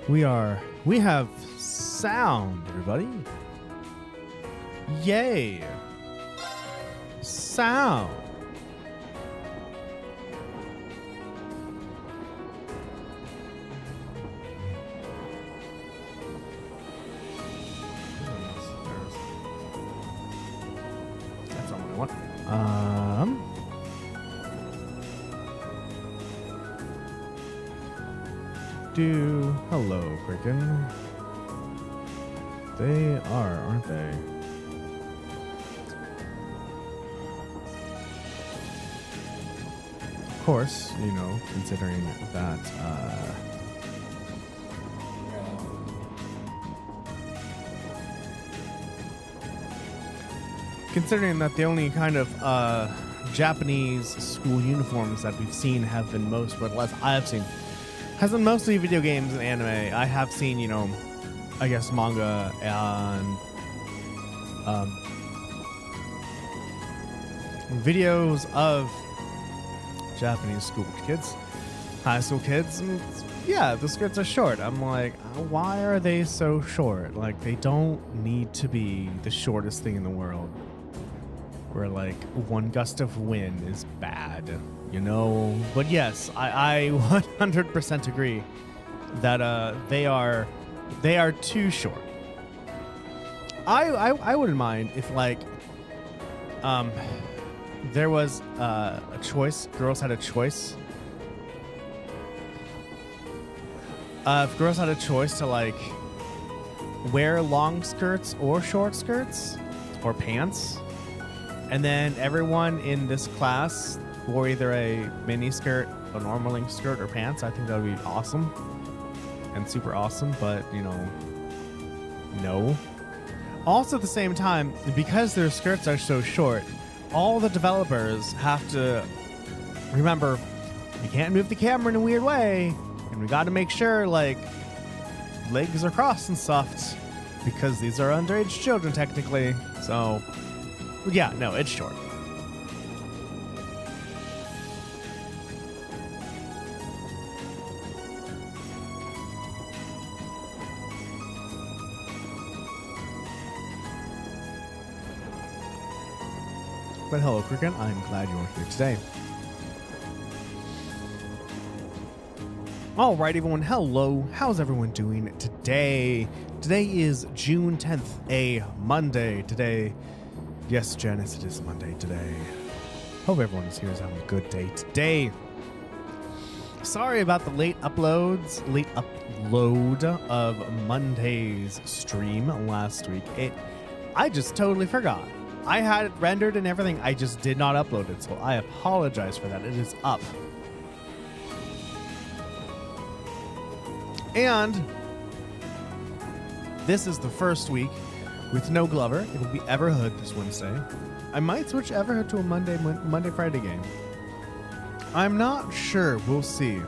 We have sound, everybody. Yay. Sound. That's not what I want. Hello, Kraken. They are, aren't they? Of course, you know, considering that the only kind of Japanese school uniforms that we've seen have been has been mostly video games and anime. I have seen, you know, I guess manga and videos of Japanese school kids, high school kids, and yeah, the skirts are short. I'm like, why are they so short? Like, they don't need to be the shortest thing in the world, where like one gust of wind is bad, you know? But yes, I 100% agree that they are too short. I wouldn't mind if like there was a choice. Girls had a choice. If girls had a choice to like wear long skirts or short skirts or pants, and then everyone in this class wore either a mini skirt, a normal length skirt, or pants, I think that would be awesome and super awesome. But you know, no. Also at the same time, because their skirts are so short, all the developers have to remember we can't move the camera in a weird way, and we got to make sure like legs are crossed and stuff, because these are underage children technically. So yeah, no, it's short. But hello, Cricket. I'm glad you're here today. All right, everyone. Hello. How's everyone doing today? Today is June 10th, a Monday. Today, yes, Janice, it is Monday today. Hope everyone is here is having a good day today. Sorry about the late upload of Monday's stream last week. I just totally forgot. I had it rendered and everything. I just did not upload it, so I apologize for that. It is up. And this is the first week with no Glover. It will be Everhood this Wednesday. I might switch Everhood to a Monday Friday game. I'm not sure. We'll see.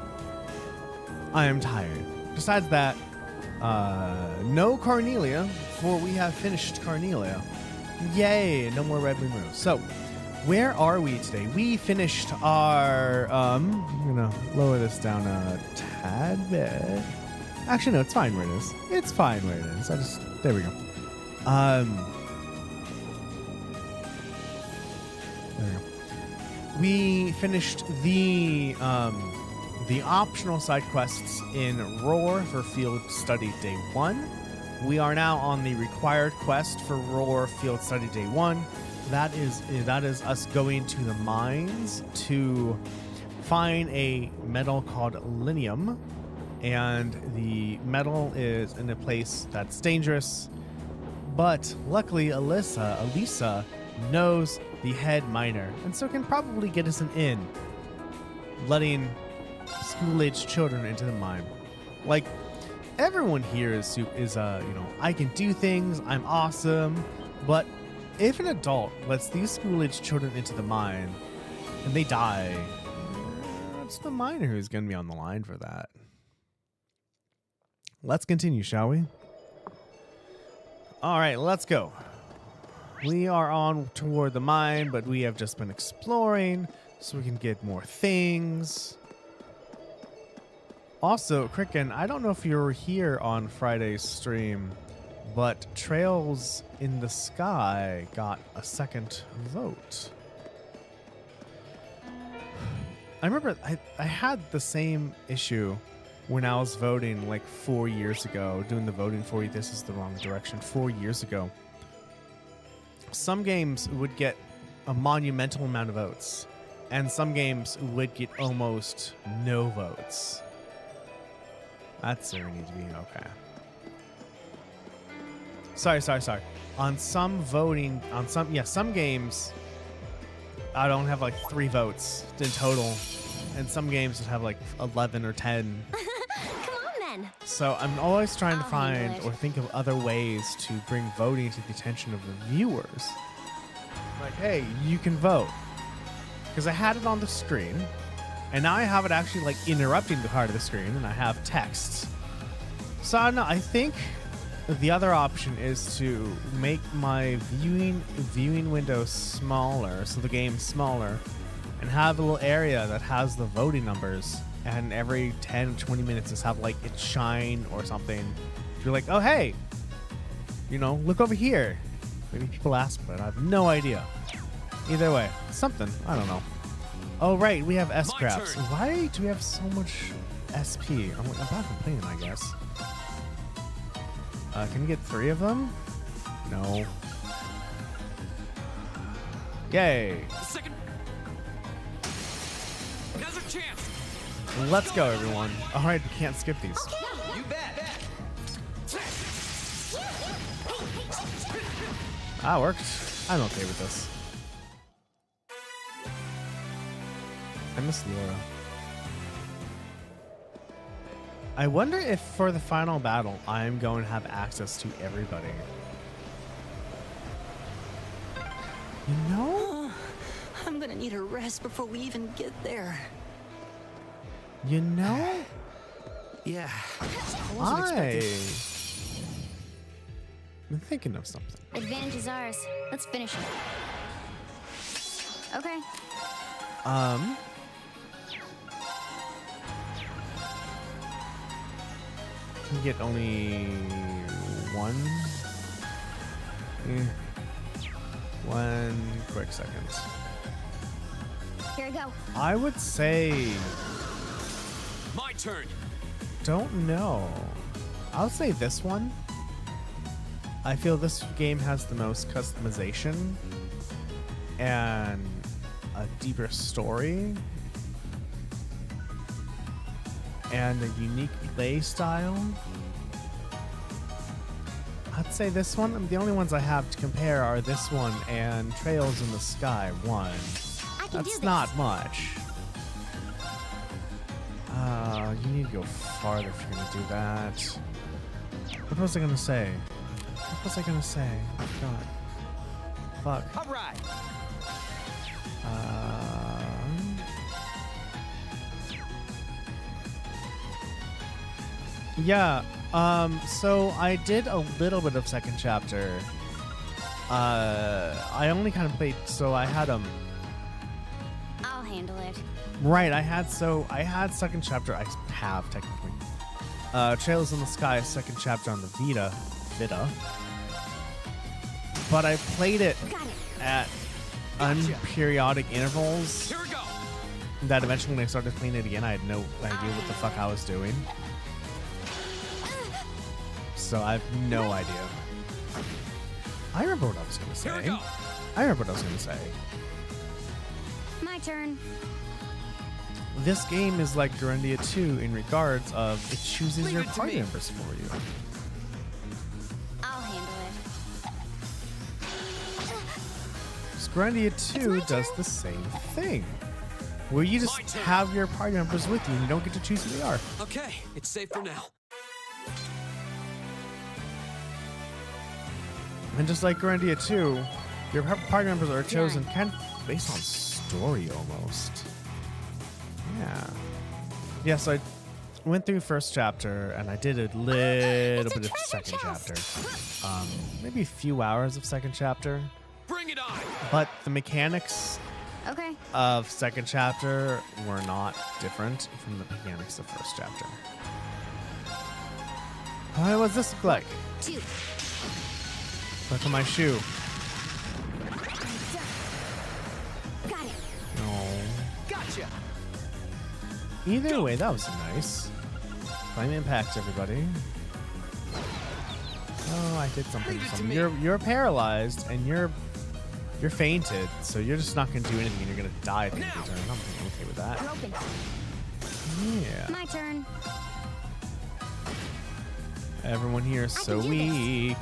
I am tired. Besides that, no Carnelia, for we have finished Carnelia. Yay, no more Red Moon Rose. So, where are we today? We finished our, I'm gonna lower this down a tad bit. Actually, no, it's fine where it is. It's fine where it is. There we go. There we go. We finished the optional side quests in Roer for Field Study Day 1. We are now on the required quest for Roer Field Study Day 1. That is us going to the mines to find a metal called linium. And the metal is in a place that's dangerous. But luckily, Elisa knows the head miner, and so can probably get us an in, letting school-aged children into the mine. Like, everyone here is you know, I can do things, I'm awesome, but if an adult lets these school-aged children into the mine and they die, it's the miner who's going to be on the line for that. Let's continue, shall we? All right, let's go. We are on toward the mine, but we have just been exploring so we can get more things. Also, Cricken, I don't know if you were here on Friday's stream, but Trails in the Sky got a second vote. I remember I had the same issue when I was voting like 4 years ago, doing the voting for you. This is the wrong direction. 4 years ago. Some games would get a monumental amount of votes, and some games would get almost no votes. That's where we need to be. Okay. Sorry. On some games, I don't have like 3 votes in total, and some games would have like 11 or 10. Come on then. So I'm always trying to find or think of other ways to bring voting to the attention of the viewers. Like, hey, you can vote. Because I had it on the screen, and now I have it actually like interrupting the part of the screen, and I have text. So I don't know, I think the other option is to make my viewing window smaller, so the game's smaller, and have a little area that has the voting numbers, and every 10 or 20 minutes just have like it shine or something. You're like, oh hey, you know, look over here. Maybe people ask, but I have no idea. Either way, something. I don't know. Oh, right. We have S-Craps. Why do we have so much SP? I'm about complaining, I guess. Can you get 3 of them? No. Yay. Second. Now's our chance. Let's go, everyone. All right, we can't skip these. You bet. That worked. I'm okay with this. I miss Laura. I wonder if for the final battle, I'm going to have access to everybody. You know? I'm gonna need a rest before we even get there. You know? Yeah. I'm thinking of something. Advantage is ours. Let's finish it. Okay. You get only one. One quick second. Here we go. I would say, My turn. don't know. I would say this one. I feel this game has the most customization and a deeper story and a unique play style. I'd say this one. The only ones I have to compare are this one and Trails in the Sky 1. I can do That's this. not much. You need to go farther if you're gonna do that. What was I gonna say? What was I gonna say? I forgot. Fuck. All right. Yeah. So I did a little bit of second chapter. I only kind of played. So I had I'll handle it. Right. I had second chapter. I have technically. Trails in the Sky, second chapter on the Vita. But I played it Got it. at unperiodic intervals. Here we go. That eventually, when I started playing it again, I had no idea what the fuck I was doing. So I have no idea. I remember what I was gonna Here we say. go. I remember what I was gonna say. My turn. This game is like Grandia 2 in regards of it chooses Leave your it to party me. members for you. I'll handle it. Grandia 2 does the same thing. Where you My just turn. have your party members with you and you don't get to choose who they are. Okay, it's safe for now. And just like Grandia 2, your party members are chosen kind of based on story almost. Yeah. Yeah, so I went through first chapter and I did a little It's a bit of treasure second chest. chapter. Maybe a few hours of second chapter. Bring it on. But the mechanics Okay. of second chapter were not different from the mechanics of first chapter. What does this look like? 2. Look at my shoe. Got it. No. Gotcha. Either way, that was nice. Flame impact, everybody. Oh, I did something. Leave it to something. me. You're paralyzed and you're fainted, so you're just not gonna do anything. You're gonna die at the end of your turn. I'm okay with that. We're open. Yeah. My turn. Everyone here is so can do weak.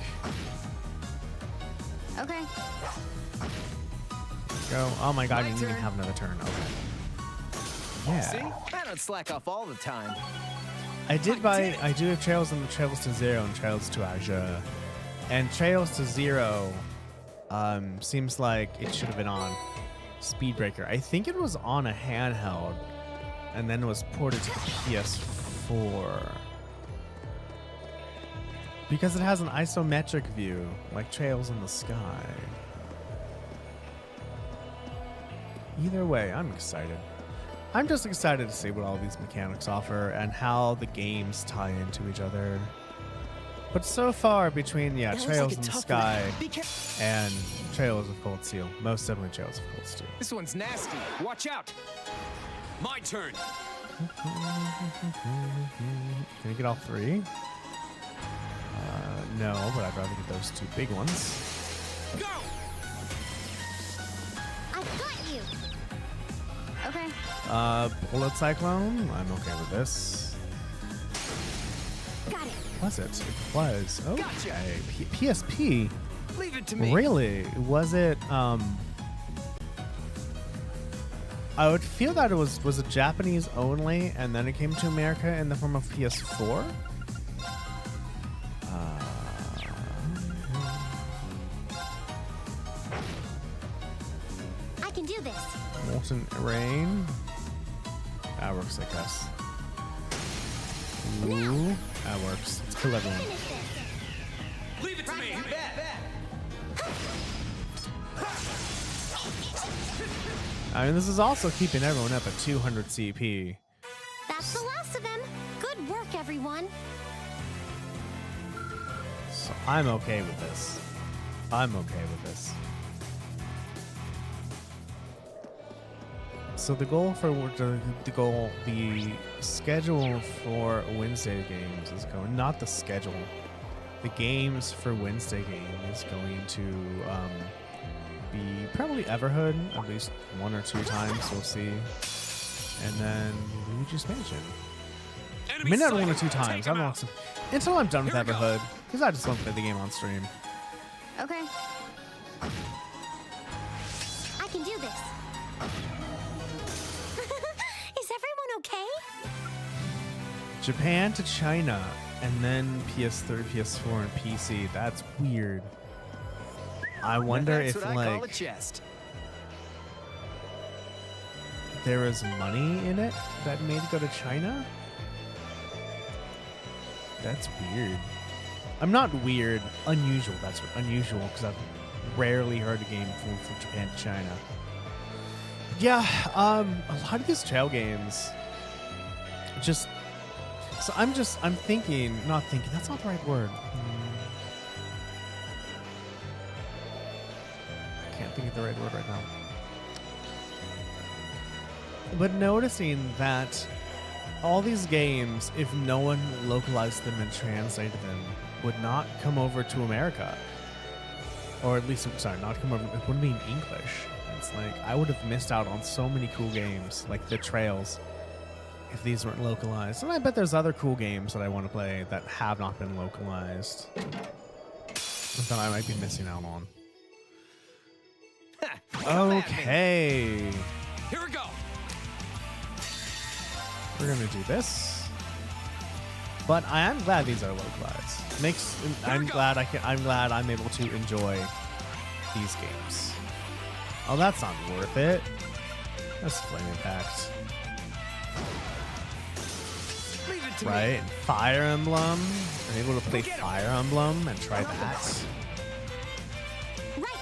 Okay. Go. Oh my god, My you didn't even turn. have another turn. Okay. See? Yeah. I don't slack off all the time. I do have Trails and Trails to Zero and Trails to Azure. And Trails to Zero seems like it should have been on Speedbreaker. I think it was on a handheld and then it was ported to the PS4. Because it has an isometric view, like Trails in the Sky. Either way, I'm excited. I'm just excited to see what all these mechanics offer and how the games tie into each other. But so far between, That looks Trails like a in the tough Sky one. Be careful. and Trails of Cold Steel, most definitely Trails of Cold Steel. This one's nasty. Watch out. My turn. Can you get all three? No, but I'd rather get those two big ones. Go. I got you. Okay. Bullet Cyclone, I'm okay with this. Got it. Was it? It was. Okay. Gotcha. PSP? Leave it to me. Really? Was it, I would feel that it was it Japanese only, and then it came to America in the form of PS4? I can do this. Molten Rain. That works, I guess. Ooh, that works. Let's kill everyone. Finish this. Leave it to me. You bet. I mean, this is also keeping everyone up at 200 CP. That's the last of them. Good work, everyone. So I'm okay with this. I'm okay with this. So the goal for the schedule for Wednesday games is going, not the schedule. The games for Wednesday game is going to be probably Everhood at least 1 or 2 times. We'll see, and then Luigi's Mansion. Enemy Maybe not sighted. 1 or 2 Take times. I him don't out. know. Until I'm done with Here we go. Everhood, because I just want to play the game on stream. Okay. I can do this. Is everyone okay? Japan to China, and then PS3, PS4, and PC. That's weird. I wonder That's if what I call a like chest. there is money in it that made it go to China. That's weird. I'm not weird. Unusual. That's unusual because I've rarely heard a game from Japan to China. Yeah, a lot of these trail games just. So I'm thinking, not thinking. That's not the right word. Can't think of the right word right now. But noticing that all these games, if no one localized them and translated them, would not come over to America. Or at least, sorry, not come over. It wouldn't be in English. It's like I would have missed out on so many cool games, like the Trails, if these weren't localized. And I bet there's other cool games that I want to play that have not been localized that I might be missing out on. Ha, come at me. Okay. Here we go. We're gonna do this, but I am glad these are localized. I'm glad I'm able to enjoy these games. Oh, that's not worth it. That's Flame Impact, Leave it to me. right? Fire Emblem. Are you able to play Fire Emblem and try that? Right.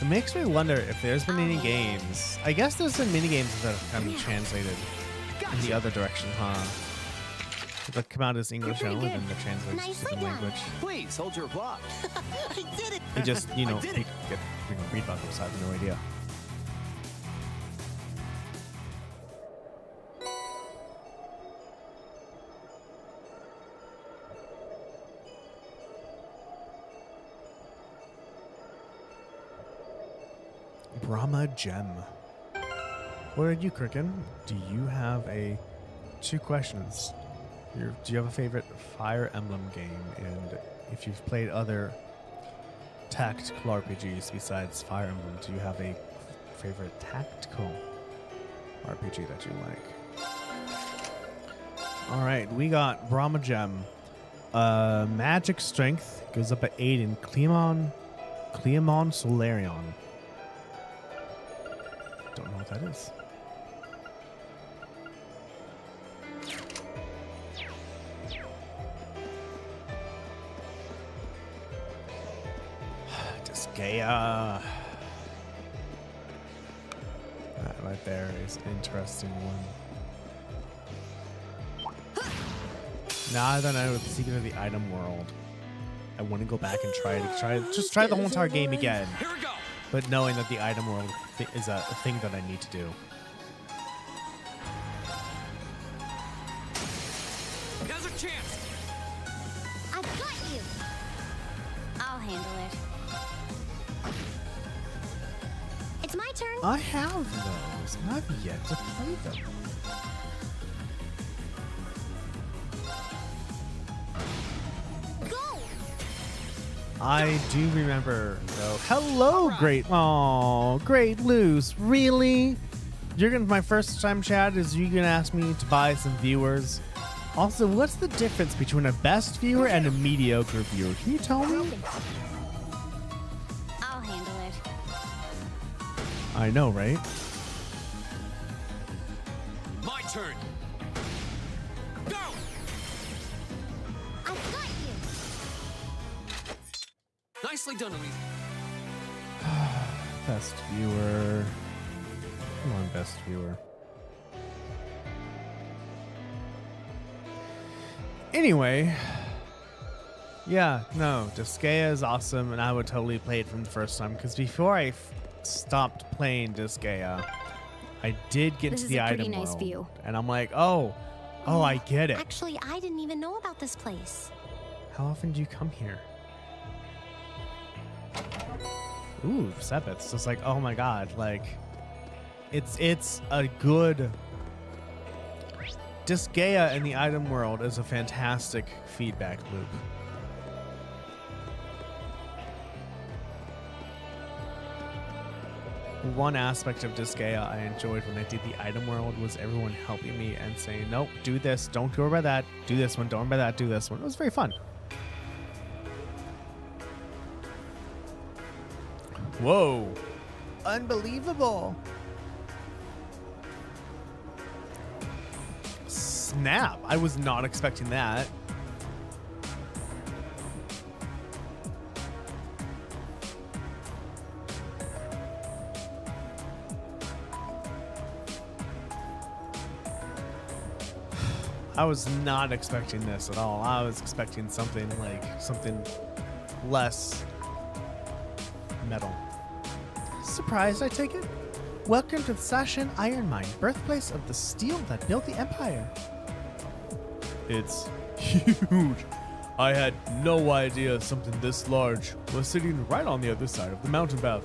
It makes me wonder if there's been any games. I guess there's been mini games that have kind of translated in the other direction, huh? That come out as English only, then they're translated to Nicely different done. language. Please hold your applause. I did it! They just, I did it. read about them, so I have no idea. Brahma Gem. What are you, Kricken? Do you have two questions? Do you have a favorite Fire Emblem game? And if you've played other tactical RPGs besides Fire Emblem, do you have a favorite tactical RPG that you like? All right, we got Brahma Gem. Magic Strength goes up at 8 in Cleamon Solarion. Don't know what that is. Disgaea. That right there is an interesting one. Now that I know the secret of the item world, I want to go back and try the whole entire game again. Here we go. But knowing that the item world is a thing that I need to do. Now's a chance. I've got you. I'll handle it. It's my turn. I have those, and I've yet to play them. Go. I do remember, though. Hello, Great Loose. Really? You're gonna, my first time chat is you gonna ask me to buy some viewers? Also, what's the difference between a best viewer and a mediocre viewer? Can you tell me? I'll handle it. I know, right? My turn. Go. I've got you. Nicely done, Elise. Best viewer. Come on, best viewer. Anyway, yeah, no, Disgaea is awesome, and I would totally play it from the first time, because before I stopped playing Disgaea, I did get This to is the a pretty item nice world, view. and I'm like, oh, I get it. Actually, I didn't even know about this place. How often do you come here? Ooh, Sepets. It's like, oh my god, like, it's a good... Disgaea in the item world is a fantastic feedback loop. One aspect of Disgaea I enjoyed when I did the item world was everyone helping me and saying, nope, do this, don't go by that, do this one, don't by that, do this one. It was very fun. Whoa. Unbelievable. Snap. I was not expecting that. I was not expecting this at all. I was expecting something less metal. Surprised, I take it? Welcome to the Sashan Iron Mine, birthplace of the steel that built the Empire. It's huge. I had no idea something this large was sitting right on the other side of the mountain path.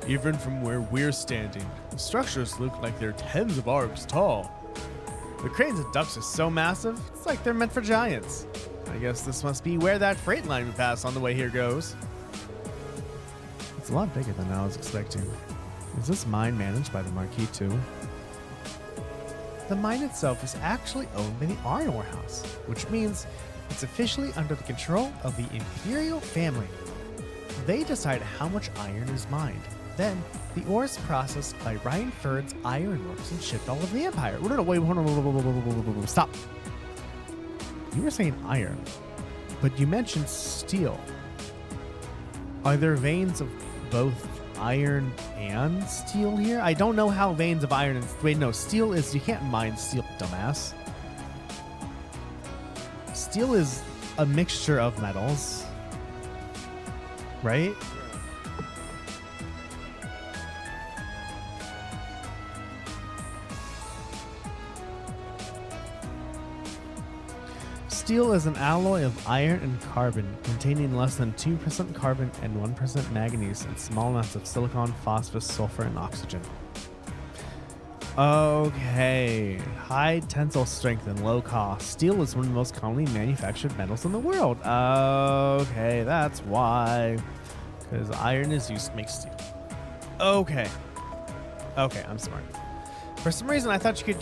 Even from where we're standing, the structures look like they're tens of arcs tall. The cranes and ducts are so massive, it's like they're meant for giants. I guess this must be where that freight line we pass on the way here goes. It's a lot bigger than I was expecting. Is this mine managed by the Marquis too? The mine itself is actually owned by the Iron Ore House, which means it's officially under the control of the Imperial family. They decide how much iron is mined. Then, the ore is processed by Ryan Furd's Iron Works and shipped all over the Empire. No, wait, hold on, stop. You were saying iron, but you mentioned steel. Are there veins of both iron and steel here? I don't know how veins of iron and... Wait, no. Steel is... You can't mine steel, dumbass. Steel is a mixture of metals. Right? Steel is an alloy of iron and carbon, containing less than 2% carbon and 1% manganese and small amounts of silicon, phosphorus, sulfur, and oxygen. Okay. High tensile strength and low cost. Steel is one of the most commonly manufactured metals in the world. Okay, that's why. Because iron is used to make steel. Okay. Okay, I'm smart. For some reason, I thought you could,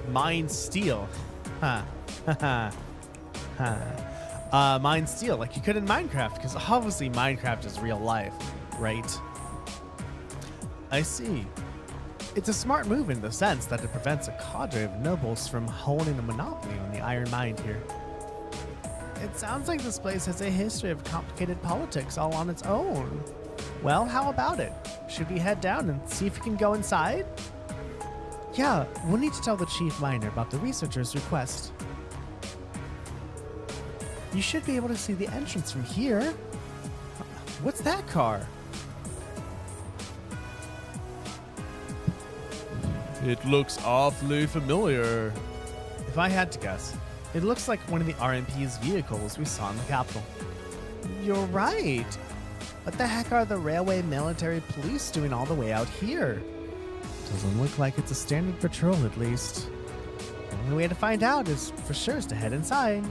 mine steel. Huh. Mine steel like you could in Minecraft, because obviously Minecraft is real life, right? I see. It's a smart move in the sense that it prevents a cadre of nobles from holding a monopoly on the iron mine here. It sounds like this place has a history of complicated politics all on its own. Well, how about it? Should we head down and see if we can go inside? Yeah, we'll need to tell the chief miner about the researcher's request. You should be able to see the entrance from here. What's that car? It looks awfully familiar. If I had to guess, it looks like one of the RMP's vehicles we saw in the capital. You're right. What the heck are the railway military police doing all the way out here? Doesn't look like it's a standard patrol, at least. The only way to find out is for sure is to head inside.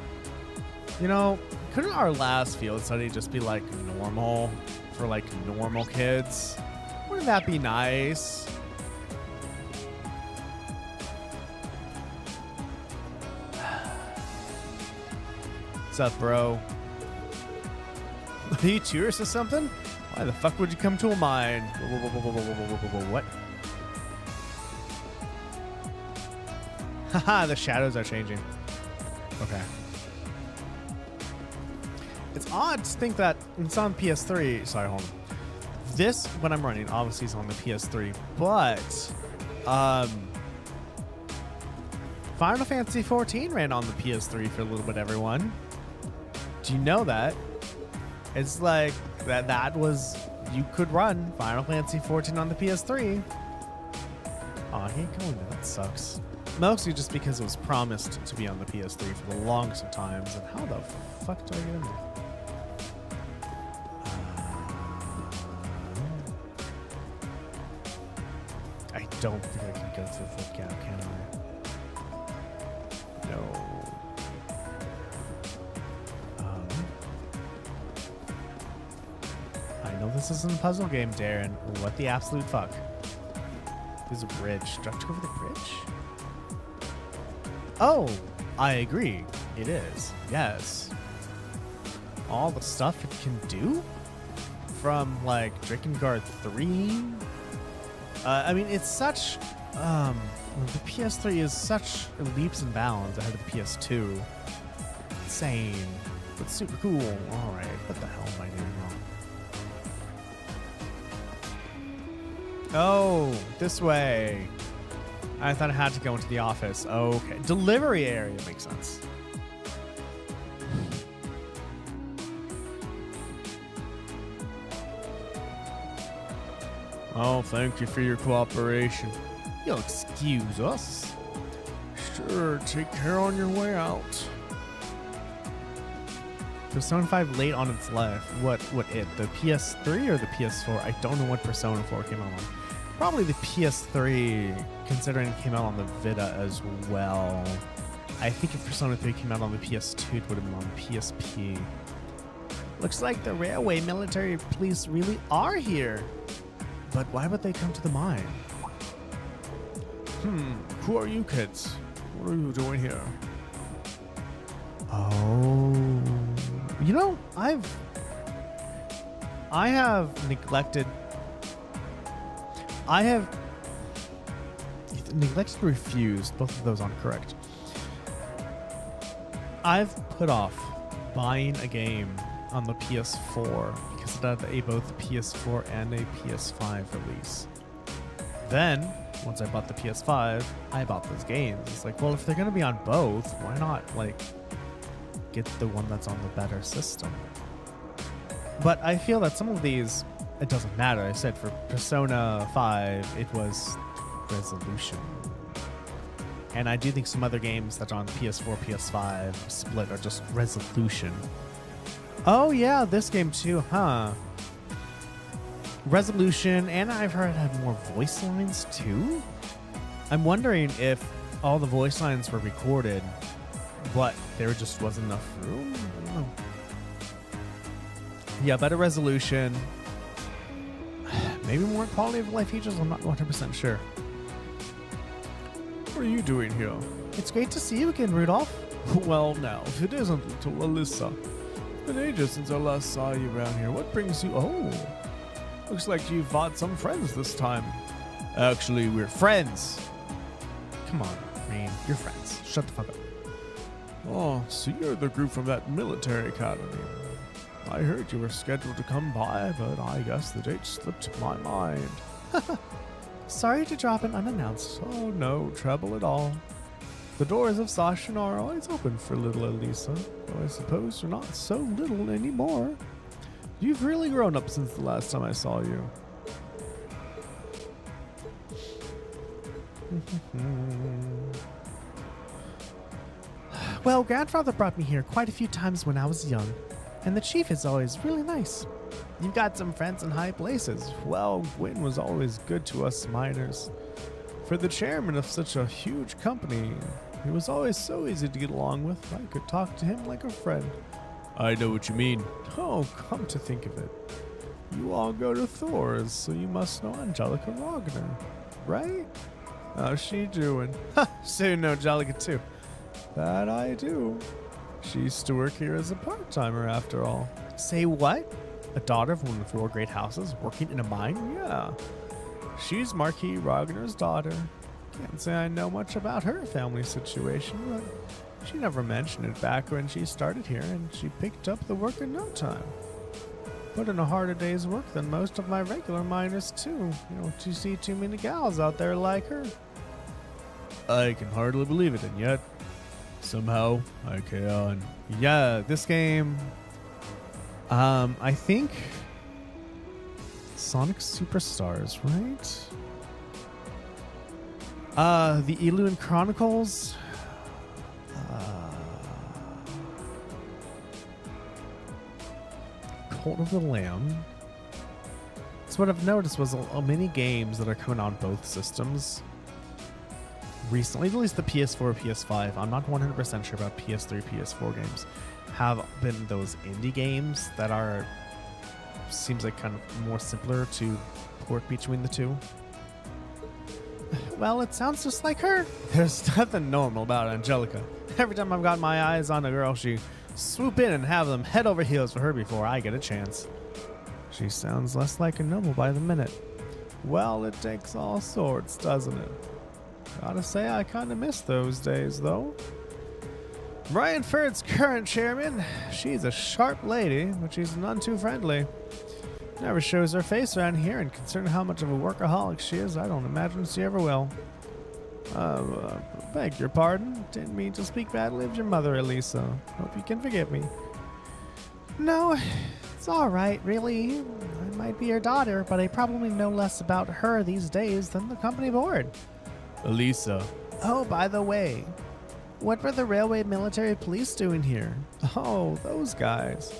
Couldn't our last field study just be like normal for like normal kids? Wouldn't that be nice? What's up, bro? Are you tourists or something? Why the fuck would you come to a mine? What? Haha, the shadows are changing. Okay. It's odd to think that it's on PS3. Sorry, hold on. This, when I'm running, obviously is on the PS3, but Final Fantasy 14 ran on the PS3 for a little bit, everyone. Do you know that? It's like that was, you could run Final Fantasy 14 on the PS3. Oh, I hate going there. That sucks. Mostly just because it was promised to be on the PS3 for the longest of times. And how the fuck do I get in there? I don't think I can go through the gap, can I? No. I know this isn't a puzzle game, Darren. What the absolute fuck? There's a bridge. Do I have to go over the bridge? Oh, I agree. It is. Yes. All the stuff it can do? From, like, Drakengard 3? I mean, it's such... the PS3 is such leaps and bounds ahead of the PS2. Insane. But super cool. Alright, what the hell am I doing wrong? Oh, this way. I thought I had to go into the office. Okay. Delivery area makes sense. Oh, thank you for your cooperation. You'll excuse us. Sure, take care on your way out. Persona 5 late on its life. What it? The PS3 or the PS4? I don't know what Persona 4 came out on. Probably the PS3, considering it came out on the Vita as well. I think if Persona 3 came out on the PS2, it would have been on the PSP. Looks like the railway military police really are here. But why would they come to the mine? Who are you kids? What are you doing here? Oh, I have neglected and refused. Both of those aren't correct. I've put off buying a game on the PS4 because it had a both PS4 and a PS5 release. Then, once I bought the PS5, I bought those games. It's like, well, if they're going to be on both, why not, like, get the one that's on the better system? But I feel that some of these, it doesn't matter. I said for Persona 5, it was resolution. And I do think some other games that are on PS4, PS5 split are just resolution. Oh yeah, this game too, huh? Resolution, and I've heard it had more voice lines too? I'm wondering if all the voice lines were recorded, but there just wasn't enough room? I don't know. Yeah, better resolution. Maybe more quality of life features, I'm not 100% sure. What are you doing here? It's great to see you again, Rudolph. Well, now, if it isn't little Alyssa. It's been ages since I last saw you around here. What brings you... Oh, looks like you've fought some friends this time. Actually, we're friends. Come on, Rain, you're friends. Shut the fuck up. Oh, so you're the group from that military academy. I heard you were scheduled to come by, but I guess the date slipped my mind. Sorry to drop in unannounced. Oh, no trouble at all. The doors of Sashin are always open for little Elisa, though I suppose you're not so little anymore. You've really grown up since the last time I saw you. Well, Grandfather brought me here quite a few times when I was young, and the chief is always really nice. You've got some friends in high places. Well, Gwyn was always good to us miners. For the chairman of such a huge company, he was always so easy to get along with. I could talk to him like a friend. I know what you mean. Oh, come to think of it. You all go to Thor's, so you must know Angelica Rogner, right? How's she doing? Ha! So know Angelica too. That I do. She used to work here as a part-timer after all. Say what? A daughter of one of the 4 great houses working in a mine? Yeah. She's Marquis Rogner's daughter. Can't say I know much about her family situation, but she never mentioned it back when she started here, and she picked up the work in no time. Put in a harder day's work than most of my regular miners, too. You don't see too many gals out there like her. I can hardly believe it, and yet, somehow, I can. Yeah, this game, I think Sonic Superstars, right? The Eluan Chronicles. Cult of the Lamb. So what I've noticed was many games that are coming on both systems recently, at least the PS4, PS5. I'm not 100% sure about PS3, PS4 games. Have been those indie games that are seems like kind of more simpler to port between the two. Well, it sounds just like her. There's nothing normal about Angelica. Every time I've got my eyes on a girl, she swoop in and have them head over heels for her before I get a chance. She sounds less like a noble by the minute. Well, it takes all sorts, doesn't it? Gotta say, I kinda miss those days, though. Ryanford's current chairman, she's a sharp lady, but she's none too friendly. Never shows her face around here, and considering how much of a workaholic she is, I don't imagine she ever will. Beg your pardon. Didn't mean to speak badly of your mother, Elisa. Hope you can forgive me. No, it's all right, really. I might be her daughter, but I probably know less about her these days than the company board. Elisa. Oh, by the way, what were the railway military police doing here? Oh, those guys.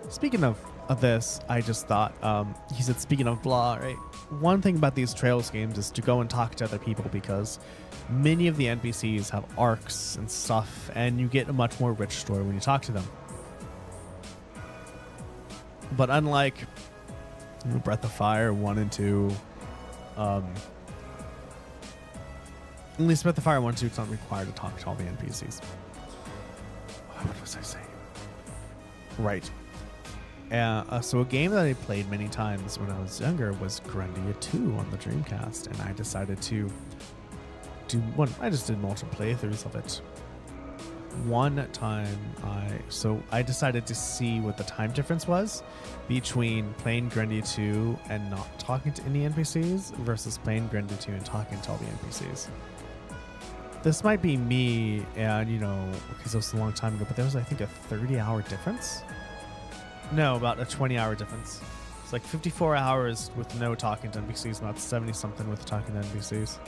Speaking of this, I just thought, he said, speaking of blah, right? One thing about these Trails games is to go and talk to other people, because many of the NPCs have arcs and stuff, and you get a much more rich story when you talk to them. But unlike Breath of Fire 1 and 2, at least Breath of Fire 1 and 2, it's not required to talk to all the NPCs. What was I saying? Right. So a game that I played many times when I was younger was Grandia 2 on the Dreamcast, and I decided to do one. I just did multiple playthroughs of it. one time I decided to see what the time difference was between playing Grindy 2 and not talking to any NPCs versus playing Grindy 2 and talking to all the NPCs. This might be me, and because it was a long time ago, but there was, I think, a 30-hour difference. No, about a 20-hour difference. It's like 54 hours with no talking to NPCs, about 70-something with talking to NPCs.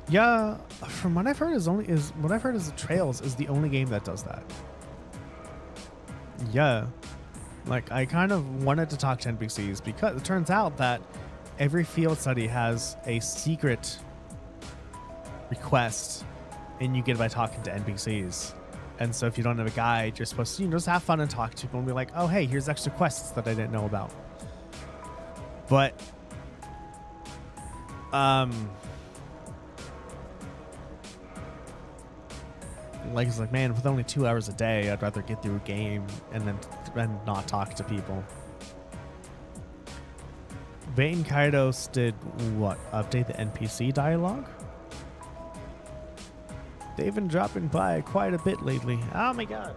Yeah, from what I've heard is the Trails is the only game that does that. Yeah. Like, I kind of wanted to talk to NPCs because it turns out that every field study has a secret request, and you get it by talking to NPCs. And so if you don't have a guide, you're supposed to just have fun and talk to people and be like, oh, hey, here's extra quests that I didn't know about. But, it's like, man, with only 2 hours a day, I'd rather get through a game and not talk to people. Bait and Kaidos did what? Update the NPC dialogue? They've been dropping by quite a bit lately. Oh my god.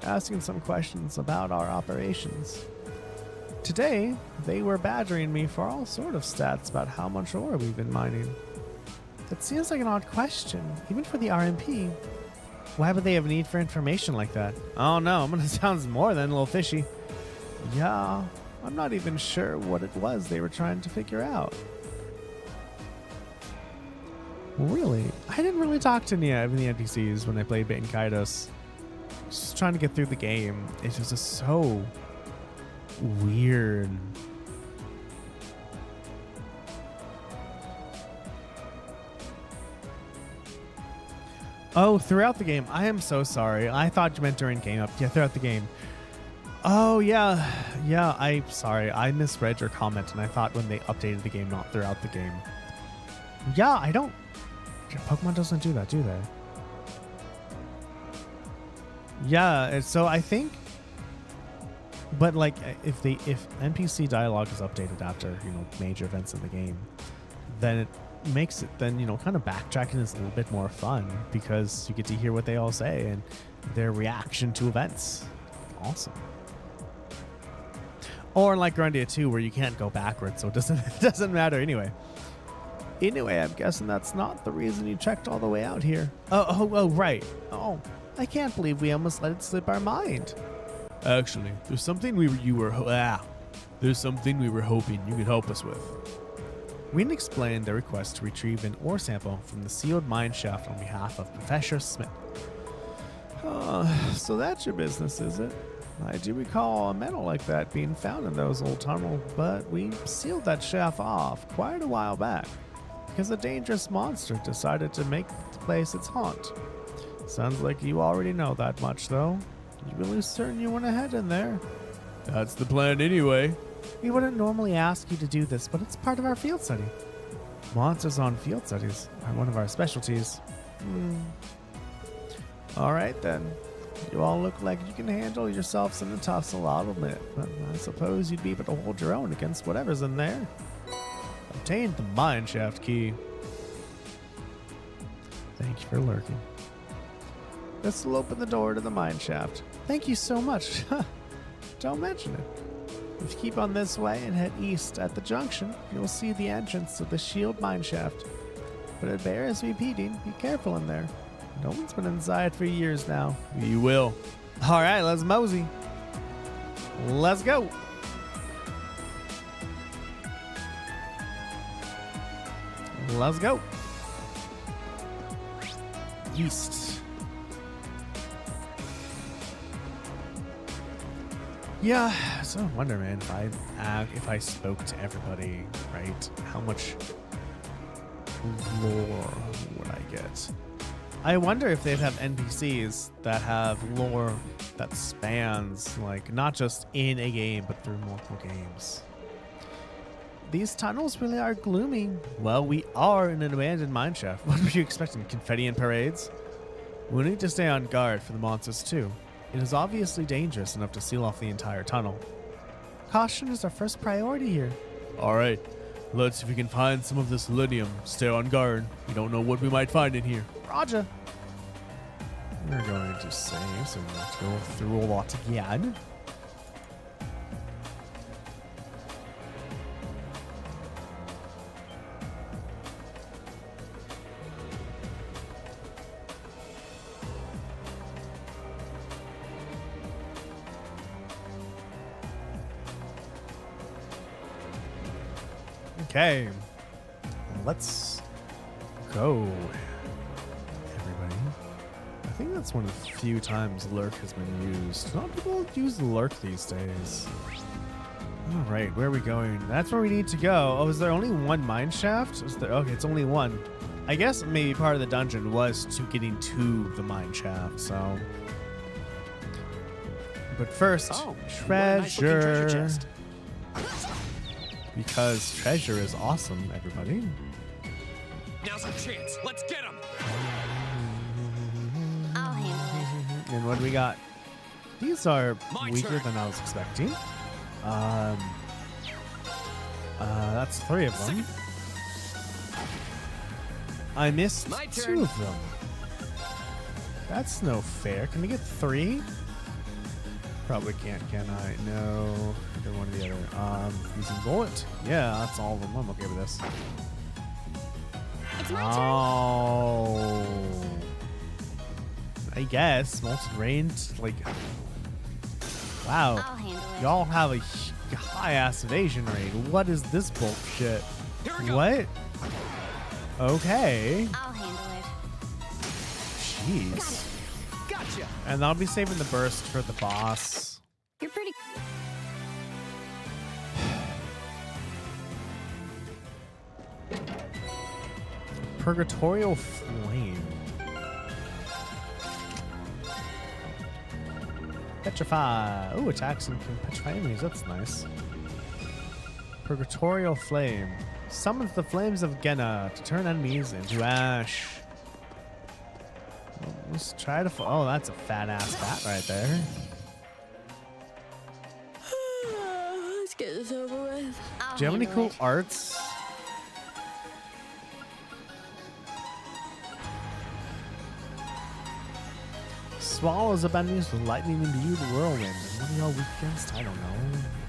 Asking some questions about our operations. Today, they were badgering me for all sort of stats about how much ore we've been mining. That seems like an odd question, even for the RMP. Why would they have a need for information like that? Oh no, it sounds more than a little fishy. Yeah, I'm not even sure what it was they were trying to figure out. Really? I didn't really talk to any of the NPCs when I played Bait and Kaidos. Just trying to get through the game. It was just so weird. Oh, throughout the game. I am so sorry. I thought you meant during game up. Yeah, throughout the game. Oh, yeah. Yeah, I'm sorry. I misread your comment, and I thought when they updated the game, not throughout the game. Yeah, I don't... Pokemon doesn't do that, do they? Yeah, so I think... But, like, if NPC dialogue is updated after, major events in the game, then it makes it then kind of backtracking is a little bit more fun because you get to hear what they all say and their reaction to events. Awesome. Or like Grandia 2 where you can't go backwards, so it doesn't matter anyway. Anyway, I'm guessing that's not the reason you checked all the way out here. Oh, right. Oh, I can't believe we almost let it slip our mind. Actually, there's something we were hoping you could help us with. Wynn explained their request to retrieve an ore sample from the sealed mine shaft on behalf of Professor Smith. So that's your business, is it? I do recall a metal like that being found in those old tunnels, but we sealed that shaft off quite a while back because a dangerous monster decided to make the place its haunt. Sounds like you already know that much, though. You really certain you want to head in there? That's the plan anyway. We wouldn't normally ask you to do this, but it's part of our field study. Monsters on field studies are one of our specialties. All right, then. You all look like you can handle yourselves in the tussle, I'll admit, but I suppose you'd be able to hold your own against whatever's in there. Obtained the mine shaft key. Thank you for lurking. This will open the door to the mine shaft. Thank you so much. Don't mention it. If you keep on this way and head east at the junction, you'll see the entrance to the shield mine shaft. But it bears repeating, be careful in there. No one's been inside for years now. You will. All right, let's mosey. Let's go. Let's go. East. Yeah, so I wonder, man, if I spoke to everybody, right, how much lore would I get? I wonder if they'd have NPCs that have lore that spans, like, not just in a game, but through multiple games. These tunnels really are gloomy. Well, we are in an abandoned mineshaft. What were you expecting, confetti and parades? We'll need to stay on guard for the monsters, too. It is obviously dangerous enough to seal off the entire tunnel. Caution is our first priority here. All right, let's see if we can find some of this lithium. Stay on guard. We don't know what we might find in here. Roger. We're going to save, so we have to go through a lot again. Okay, let's go, everybody. I think that's one of the few times lurk has been used. Not people use lurk these days. All right, where are we going? That's where we need to go. Oh, is there only one mine shaft? Is there? Okay, it's only one. I guess maybe part of the dungeon was to getting to the mine shaft. So, but first, Oh, treasure. what a nice looking treasure chest. Because treasure is awesome, everybody. Now's our chance. Let's get him. I'll handle it. And what do we got? These are My weaker turn. than I was expecting. That's 3 of them. I missed My 2 turn. of them. That's no fair. Can we get 3? Probably can't, can I? No. Either one or the other. Using bullet. Yeah, that's all of them. I'm okay with this. It's my turn. Oh. I guess. Molten range, like. Wow. I'll handle it. Y'all have a high ass evasion rate. What is this bullshit? Here we go. What? Okay. I'll handle it. Jeez. Gotcha. And I'll be saving the burst for the boss. You're pretty. Purgatorial Flame. Petrify. Ooh, attacks and can petrify enemies. That's nice. Purgatorial Flame. Summons the flames of Genna to turn enemies into ash. Well, let's try to. Oh, that's a fat ass bat right there. Let's get this over with. I'll Do you have any handle cool it. arts? Swallows up enemies with lightning imbued whirlwind. What are y'all weak against? I don't know.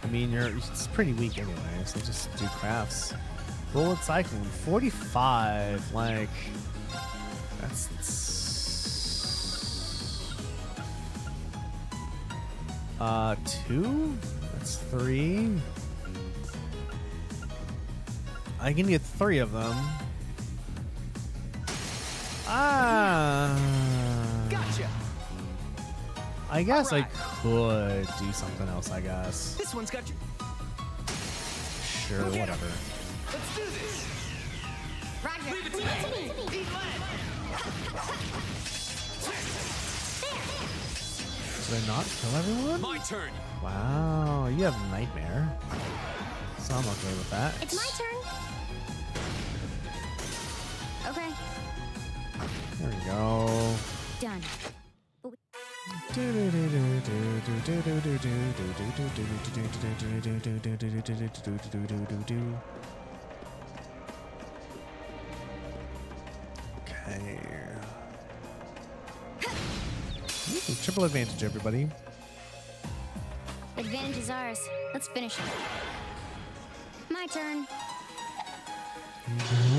I mean, it's pretty weak anyway, so just do crafts. Bullet cycling, 45. Like, that's. 2? That's 3. I can get 3 of them. Gotcha. I guess Alright. I could do something else, I guess. This one's got you. Sure, Go get 'em. whatever. Let's do this. Roger. Leave it to me. Eat lead. Did I not kill everyone? My turn. Wow, you have Nightmare. So I'm okay with that. It's my turn. Okay. There we go. Done. Okay. Ooh, triple advantage, everybody. Advantage is ours. Let's finish it. My turn.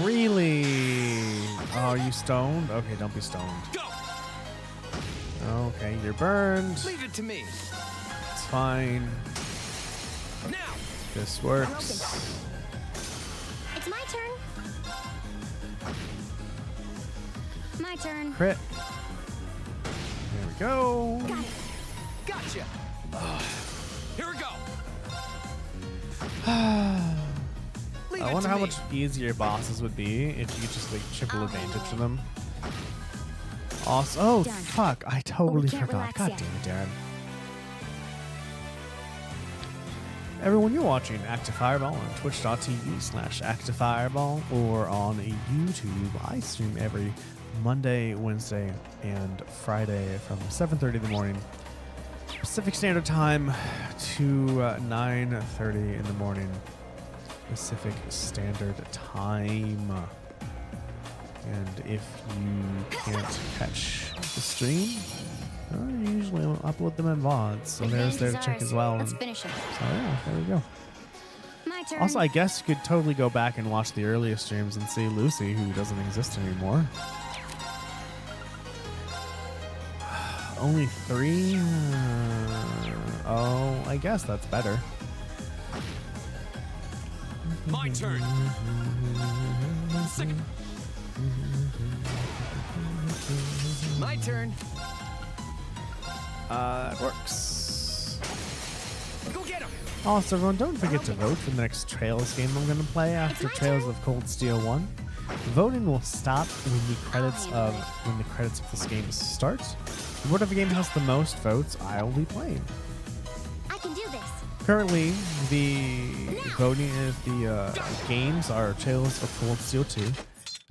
Really? Oh, are you stoned? Okay, don't be stoned. Go. Okay, you're burned. Leave it to me. It's fine. Now. This works. It's my turn. My turn. Crit. There we go. Got it. Gotcha. Here we go. Leave I it wonder to how me. much easier bosses would be if you could just like triple I'll advantage handle to them. Awesome. Oh, Done. fuck. I totally can't forgot. relax God yet. damn it, Darren. Everyone, you're watching Active Fireball on twitch.tv/Active Fireball or on YouTube. I stream every Monday, Wednesday, and Friday from 7:30 in the morning Pacific Standard Time to 9:30 in the morning Pacific Standard Time. And if you can't catch the stream, I usually upload them in VODs, so there's their check as well. Let's finish it. So yeah, there we go. My turn. Also, I guess you could totally go back and watch the earlier streams and see Lucy, who doesn't exist anymore. Only 3? Oh, I guess that's better. My turn. Sick. My turn. It works. Go get him. Also, everyone, don't forget to vote for the next Trails game I'm going to play after Trails of Cold Steel 1. Voting will stop when the credits of this game start. Whatever game has the most votes, I'll be playing. I can do this. Currently, the voting of the games are Trails of Cold Steel 2,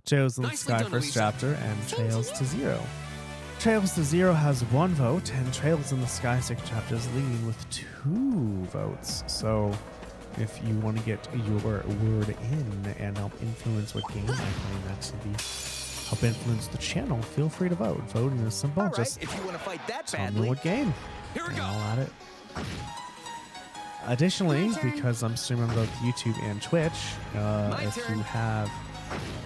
Trails in the Nicely Sky done, First Elisa. Chapter, and Trails to Zero. Trails to Zero has 1 vote, and Trails in the Sky Second Chapter is leading with 2 votes. So, if you want to get your word in and help influence what game I play next to be help influence the channel, feel free to vote. Voting is simple. All right, Just if you want to fight that tell me badly. what game. Here we And go. I'll add it. Additionally, My turn. because I'm streaming on both YouTube and Twitch, My if turn. you have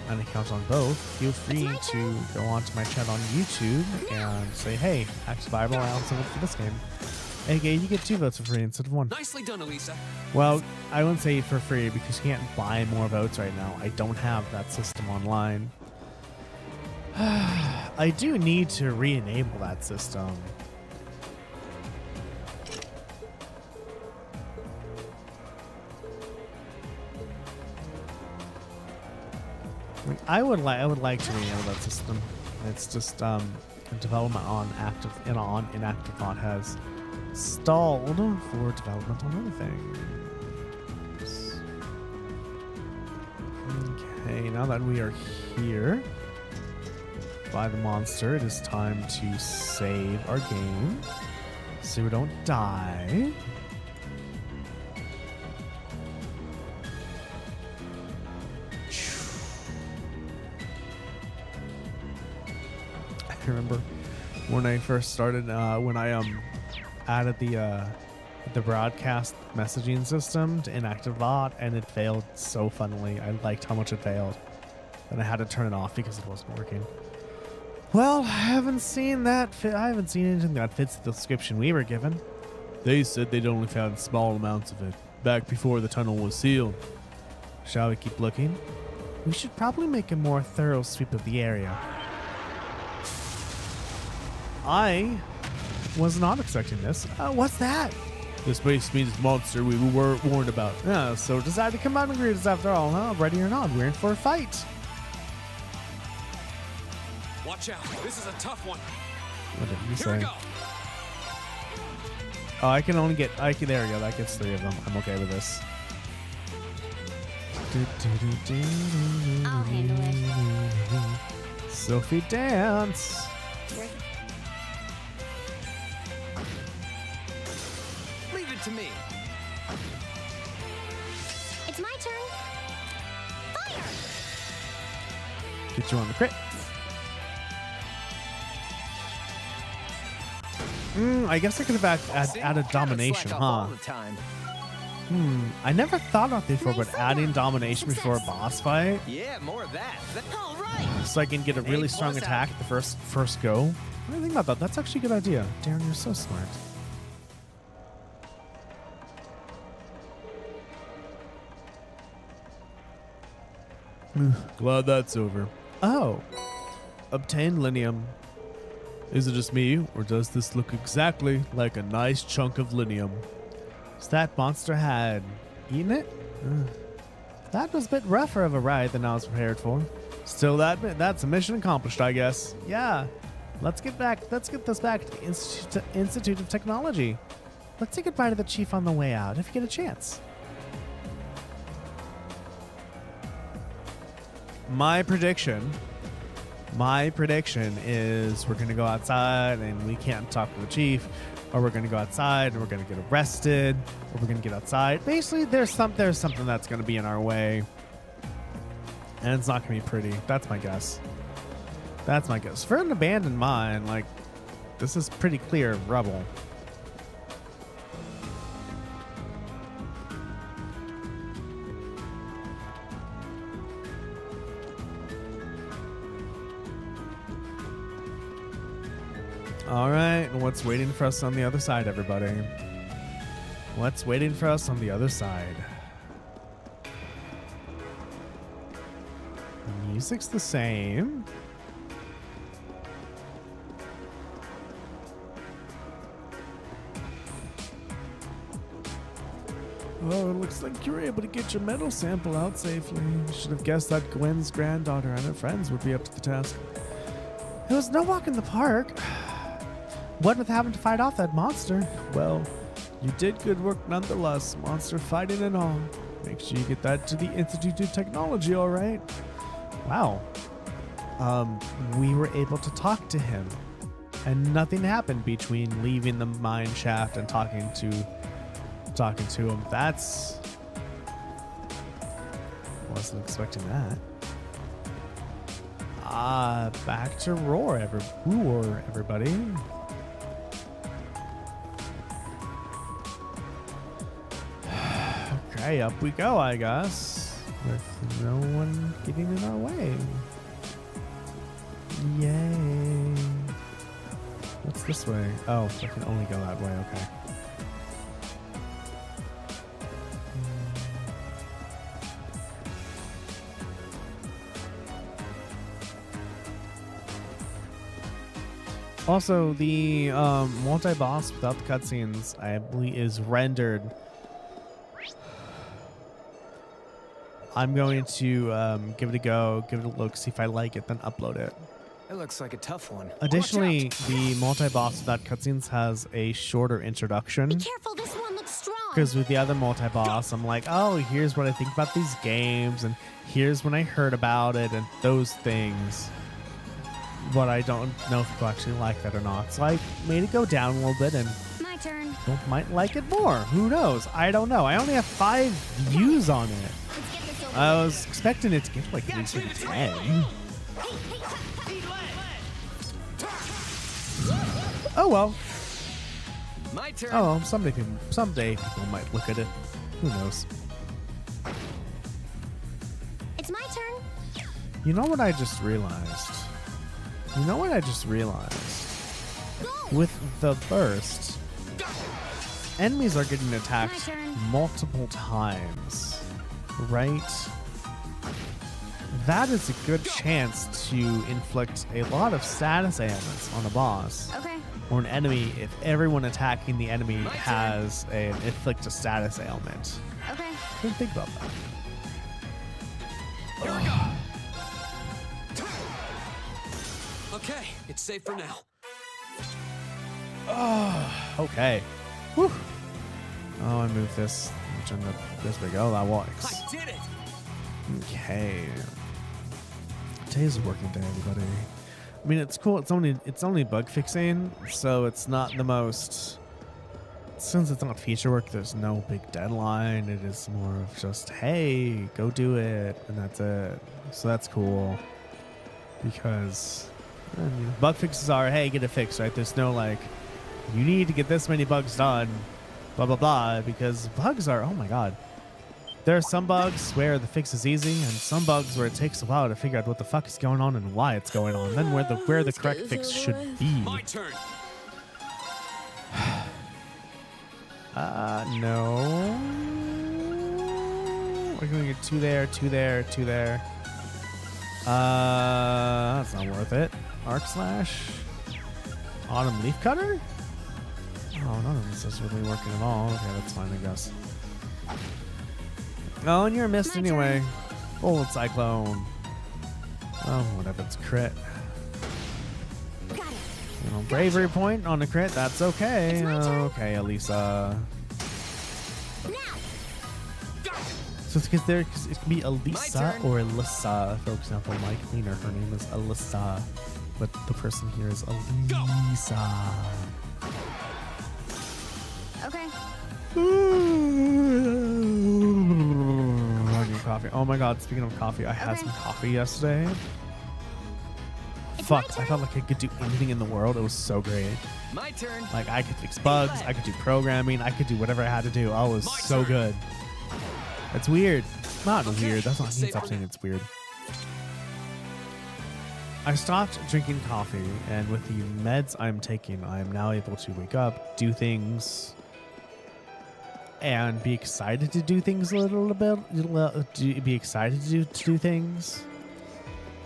an account on both, feel free my to turn. go onto my chat on YouTube and say, hey, Active Bible, I also vote for this game. AKA, you get 2 votes for free instead of 1. Nicely done, Elisa. Well, I wouldn't say for free because you can't buy more votes right now. I don't have that system online. I do need to re-enable that system. Like, I would like to re-enable that system. It's just development on inactive bot has stalled for development on other things. Okay, now that we are here by the monster, it is time to save our game so we don't die. I remember when I first started, when I added the broadcast messaging system to inactive bot, and it failed so funnily. I liked how much it failed, and I had to turn it off because it wasn't working. Well, I haven't seen anything that fits the description we were given. They said they'd only found small amounts of it back before the tunnel was sealed. Shall we keep looking? We should probably make a more thorough sweep of the area. I was not expecting this. What's that? The space means monster we were warned about. Yeah, so decided to come out and greet us after all, huh? Ready or not, we're in for a fight. Watch out. This is a tough one. What did you Here we say? go. Oh, there we go. That gets 3 of them. I'm okay with this. I'll handle it. Sophie dance. Leave it to me. It's my turn. Fire! Get you on the crit. I guess I could have added domination, Slack off all huh? the time. I never thought about this before, but Nice adding one. domination before a Success. boss fight, Yeah, more of that. All right. so I can get a really strong plus attack the first go. What do you think about that? That's actually a good idea. Darren, you're so smart. Glad that's over. Oh. Obtain linium. Is it just me, or does this look exactly like a nice chunk of linium? So that monster had eaten it? That was a bit rougher of a ride than I was prepared for. Still, that's a mission accomplished, I guess. Yeah. Let's get this back to the Institute of Technology. Let's say goodbye to the chief on the way out, if you get a chance. My prediction, My prediction is we're going to go outside and we can't talk to the chief, or we're going to go outside and we're going to get arrested, or we're going to get outside. Basically, there's something that's going to be in our way, and it's not going to be pretty. That's my guess. That's my guess. For an abandoned mine, like, this is pretty clear rubble. All right, what's waiting for us on the other side, everybody? What's waiting for us on the other side? The music's the same. Oh, it looks like you were able to get your metal sample out safely. You should have guessed that Gwen's granddaughter and her friends would be up to the task. It was no walk in the park. What with having to fight off that monster? Well, you did good work nonetheless, monster fighting and all. Make sure you get that to the Institute of Technology, all right? Wow. We were able to talk to him, and nothing happened between leaving the mine shaft and talking to him. That's... wasn't expecting that. Back to Roer, everybody. Okay, up we go, I guess, with no one getting in our way. Yay. What's this way? Oh, I can only go that way, okay. Also, the multi-boss without the cutscenes, I believe, is rendered. I'm going to give it a go, give it a look, see if I like it, then upload it. It looks like a tough one. Additionally, the multi-boss without cutscenes has a shorter introduction. Be careful, this one looks strong. Because with the other multi-boss, I'm like, oh, here's what I think about these games, and here's when I heard about it, and those things. But I don't know if people actually like that or not. So I made it go down a little bit, and My turn. people might like it more. Who knows? I don't know. I only have 5 views on it. Let's get this over I was expecting it to get like at least like 10. Oh well. My turn. Oh, someday people might look at it. Who knows? It's my turn. You know what I just realized? Go. With the burst, enemies are getting My attacked turn. multiple times, right? That is a good chance to inflict a lot of status ailments on a boss Okay. or an enemy if everyone attacking the enemy has an inflict a status ailment. Okay. Didn't think about that. Here we go. Okay, it's safe for now. Okay. Whew. Oh, I moved this. Turn this big. Oh, that works. I did it. Okay. Today's a working day, everybody. I mean, it's cool. It's only bug fixing, so it's not the most. Since it's not feature work, there's no big deadline. It is more of just, hey, go do it, and that's it. So that's cool. Because bug fixes are, hey, get it fixed, right? There's no like, you need to get this many bugs done, blah blah blah. Because bugs are, oh my god. There are some bugs where the fix is easy, and some bugs where it takes a while to figure out what the fuck is going on and why it's going on, then where the correct fix should be. My turn. No. We're gonna get 2 there, 2 there, 2 there. That's not worth it. Arc slash. Autumn leaf cutter? Oh, none of this is really working at all. Okay, that's fine, I guess. Oh, and you're missed My anyway. Bullet cyclone. Oh, whatever, it's crit. Got it. You know, bravery point on a crit, that's okay. It's my turn. Okay, Elisa. Now. So it's because it can be Elisa turn. or Alyssa. For example, my cleaner, her name is Alyssa, but the person here is Elisa. Okay. I need coffee. Oh my god, speaking of coffee, I had Okay. some coffee yesterday. It's my Fuck, I turn. felt like I could do anything in the world. It was so great. My turn. Like, I could fix bugs, I could do programming, I could do whatever I had to do. I was My so turn. good. It's weird. Not Okay, weird. That's not let's mean say- saying it's weird. I stopped drinking coffee, and with the meds I'm taking, I am now able to wake up, do things, and be excited to do things a little bit. Be excited to do things.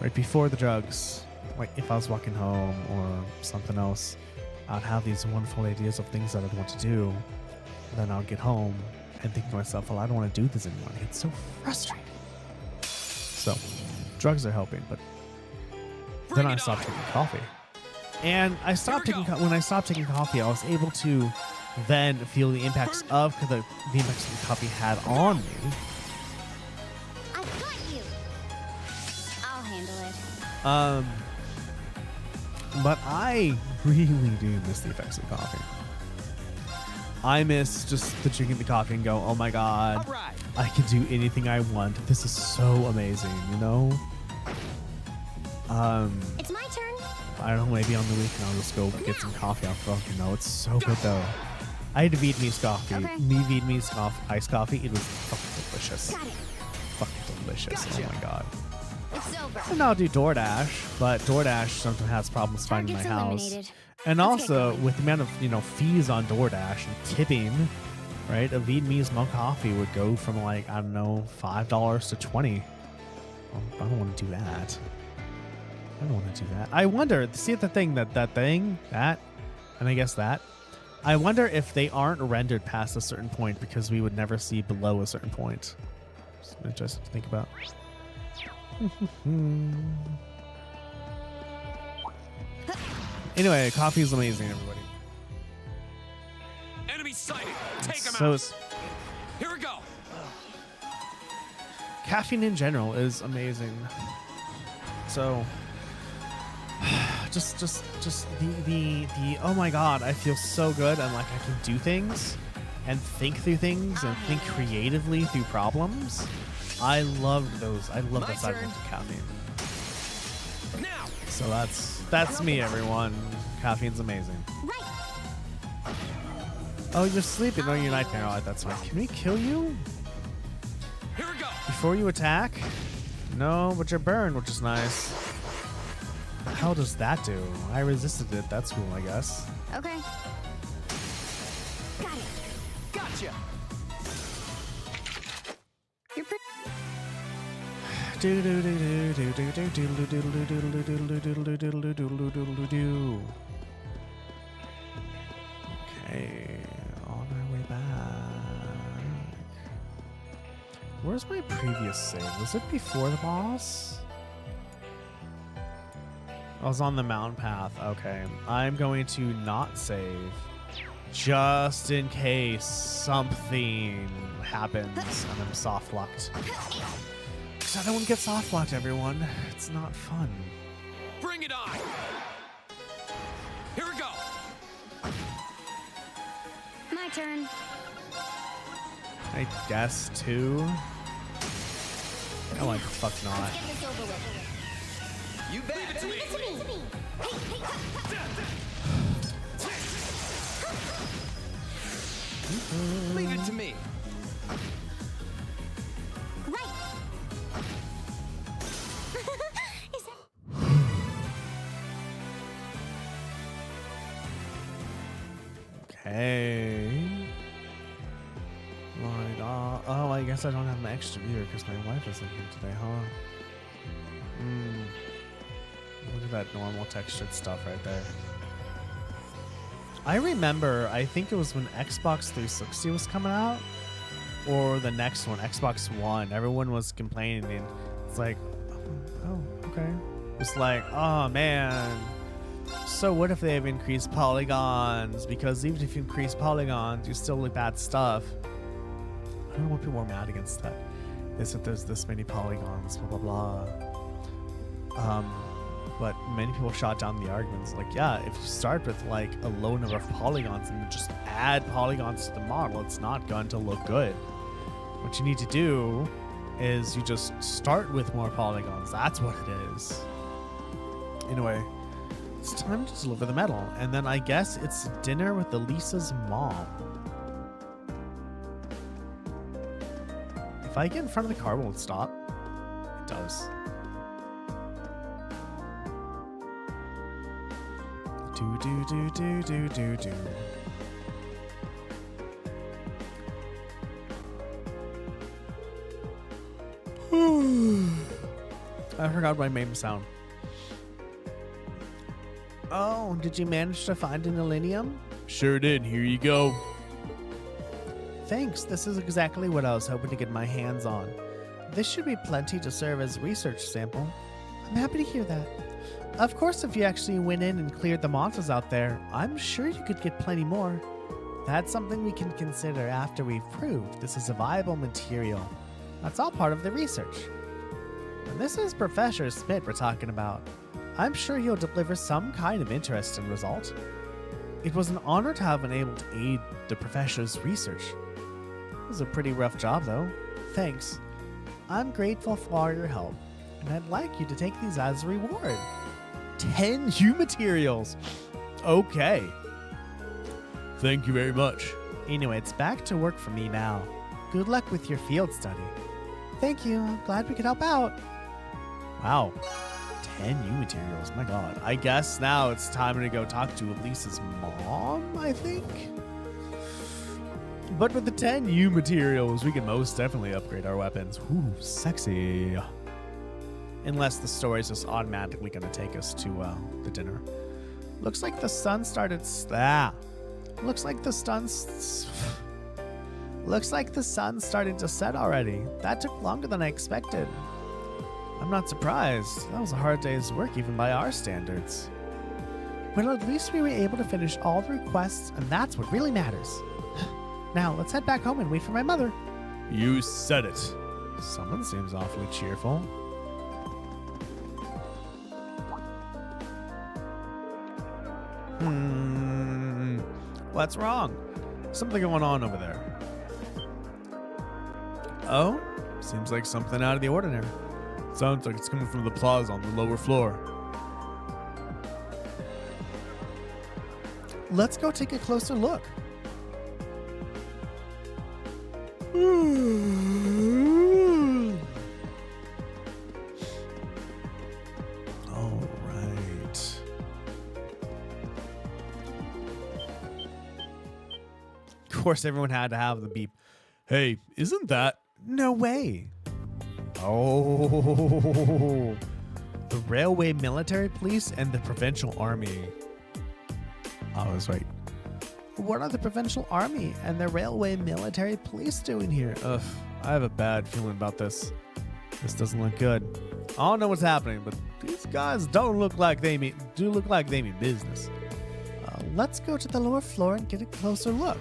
Right before the drugs, like if I was walking home or something else, I'd have these wonderful ideas of things that I'd want to do. And then I'll get home and think to myself, well, I don't want to do this anymore. It's so frustrating. So, drugs are helping, but then I stopped taking coffee. And I stopped Here we taking go. when I stopped taking coffee, I was able to then feel the impacts of the impacts the coffee had on me. I got you. I'll handle it. But I really do miss the effects of coffee. I miss just the drinking the coffee and go, oh my god, All right. I can do anything I want. This is so amazing, you know? It's my turn. I don't know, maybe on the weekend I'll just go get some coffee. I'll fucking know. It's so good though. I had Vietnamese coffee. Okay. Vietnamese iced coffee. It was fucking delicious. Got it. Fucking delicious. Gotcha. Oh my god. It's over. And I'll do DoorDash, but DoorDash sometimes has problems finding my Target's house. eliminated. And Let's get also, going. with the amount of fees on DoorDash and tipping, right? A Vietnamese milk coffee would go from like, I don't know, $5 to $20. Well, I don't want to do that. I don't want to do that. I wonder, see the thing and I guess that. I wonder if they aren't rendered past a certain point because we would never see below a certain point. It's interesting to think about. Anyway, coffee is amazing, everybody. Enemy sighted. Take him So out. is Here we go. caffeine in general is amazing. So just the oh my god, I feel so good and like I can do things and think through things and think creatively through problems. I love those. I love My that side turn. of caffeine. Now. So that's me, everyone. Caffeine's amazing. Right. Oh, you're sleeping. No, you're nightmare. All right, that's fine. Can we kill you Here we go. before you attack? No, but you're burned, which is nice. What the hell does that do? I resisted it. That's cool, I guess. Okay. Got it. Gotcha. You're pretty. Okay, on our way back. Where's my previous save? Was it before the boss? I was on the mountain path. Okay, I'm going to not save just in case something happens and I'm soft locked. Because I don't want to get soft locked, everyone. It's not fun. Bring it on. Here we go. My turn. I guess too. Oh, like fuck not. Get this over with. You bet. Leave it to me. It's me. Hey, Leave it to me. right. Is that? Okay. Right. Oh, I guess I don't have my extra either because my wife isn't here today, huh? Look at that normal textured stuff right there. I remember, I think it was when Xbox 360 was coming out, or the next one, Xbox One. Everyone was complaining. It's like, oh, okay. It's like, oh man. So what if they have increased polygons? Because even if you increase polygons, you still look bad stuff. I don't know why people are mad against that. They said there's this many polygons, blah, blah, blah. But many people shot down the arguments. Like, yeah, if you start with like a low number of polygons and just add polygons to the model, it's not going to look good. What you need to do is you just start with more polygons. That's what it is. Anyway, it's time to deliver the medal. And then I guess it's dinner with Elisa's mom. If I get in front of the car, will it stop? It does. Do. I forgot my main sound. Oh, did you manage to find an alinium? Sure did. Here you go. Thanks. This is exactly what I was hoping to get my hands on. This should be plenty to serve as research sample. I'm happy to hear that. Of course, if you actually went in and cleared the monsters out there, I'm sure you could get plenty more. That's something we can consider after we've proved this is a viable material. That's all part of the research. And this is Professor Smith we're talking about. I'm sure he'll deliver some kind of interesting result. It was an honor to have been able to aid the professor's research. It was a pretty rough job, though. Thanks. I'm grateful for all your help, and I'd like you to take these as a reward. 10 U materials. Okay. Thank you very much. Anyway, it's back to work for me now. Good luck with your field study. Thank you. I'm glad we could help out. Wow. 10 U materials. My god. I guess now it's time to go talk to Elisa's mom, I think. But with the 10 U materials, we can most definitely upgrade our weapons. Ooh, sexy. Unless the story is just automatically going to take us to the dinner. Looks like the sun started. Looks like the sun started to set already. That took longer than I expected. I'm not surprised. That was a hard day's work even by our standards. Well, at least we were able to finish all the requests, and that's what really matters. Now, let's head back home and wait for my mother. You said it. Someone seems awfully cheerful. What's wrong? Something going on over there. Oh? Seems like something out of the ordinary. Sounds like it's coming from the plaza on the lower floor. Let's go take a closer look. All right. Of course, everyone had to have the beep. Hey, isn't that? No way. Oh, the railway military police and the provincial army. I was right. What are the provincial army and the railway military police doing here? Ugh, I have a bad feeling about this. This doesn't look good. I don't know what's happening, but these guys don't look like they mean business. Let's go to the lower floor and get a closer look.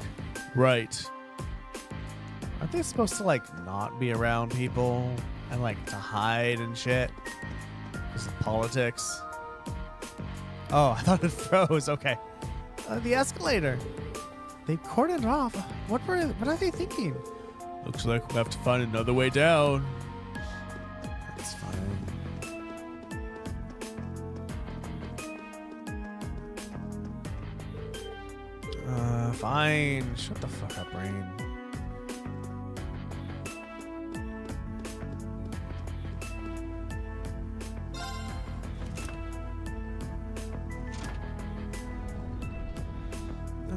Right. Aren't they supposed to like not be around people and like to hide and shit? Because of politics. Oh, I thought it froze. Okay. The escalator. They cordoned off. What are they thinking? Looks like we'll have to find another way down. That's fine. Fine. Shut the fuck up, Rain.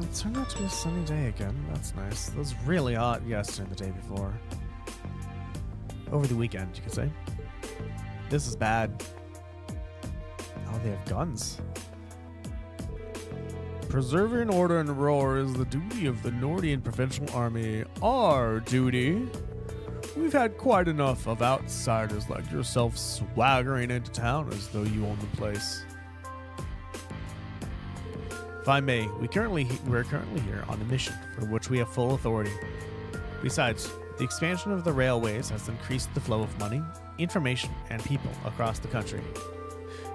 It turned out to be a sunny day again. That's nice. It was really hot yesterday and the day before. Over the weekend, you could say. This is bad. Oh, they have guns. Preserving order in Roer is the duty of the Nordian Provincial Army. Our duty? We've had quite enough of outsiders like yourself swaggering into town as though you own the place. If I may, we're currently here on a mission for which we have full authority. Besides, The expansion of the railways has increased the flow of money, information, and people across the country.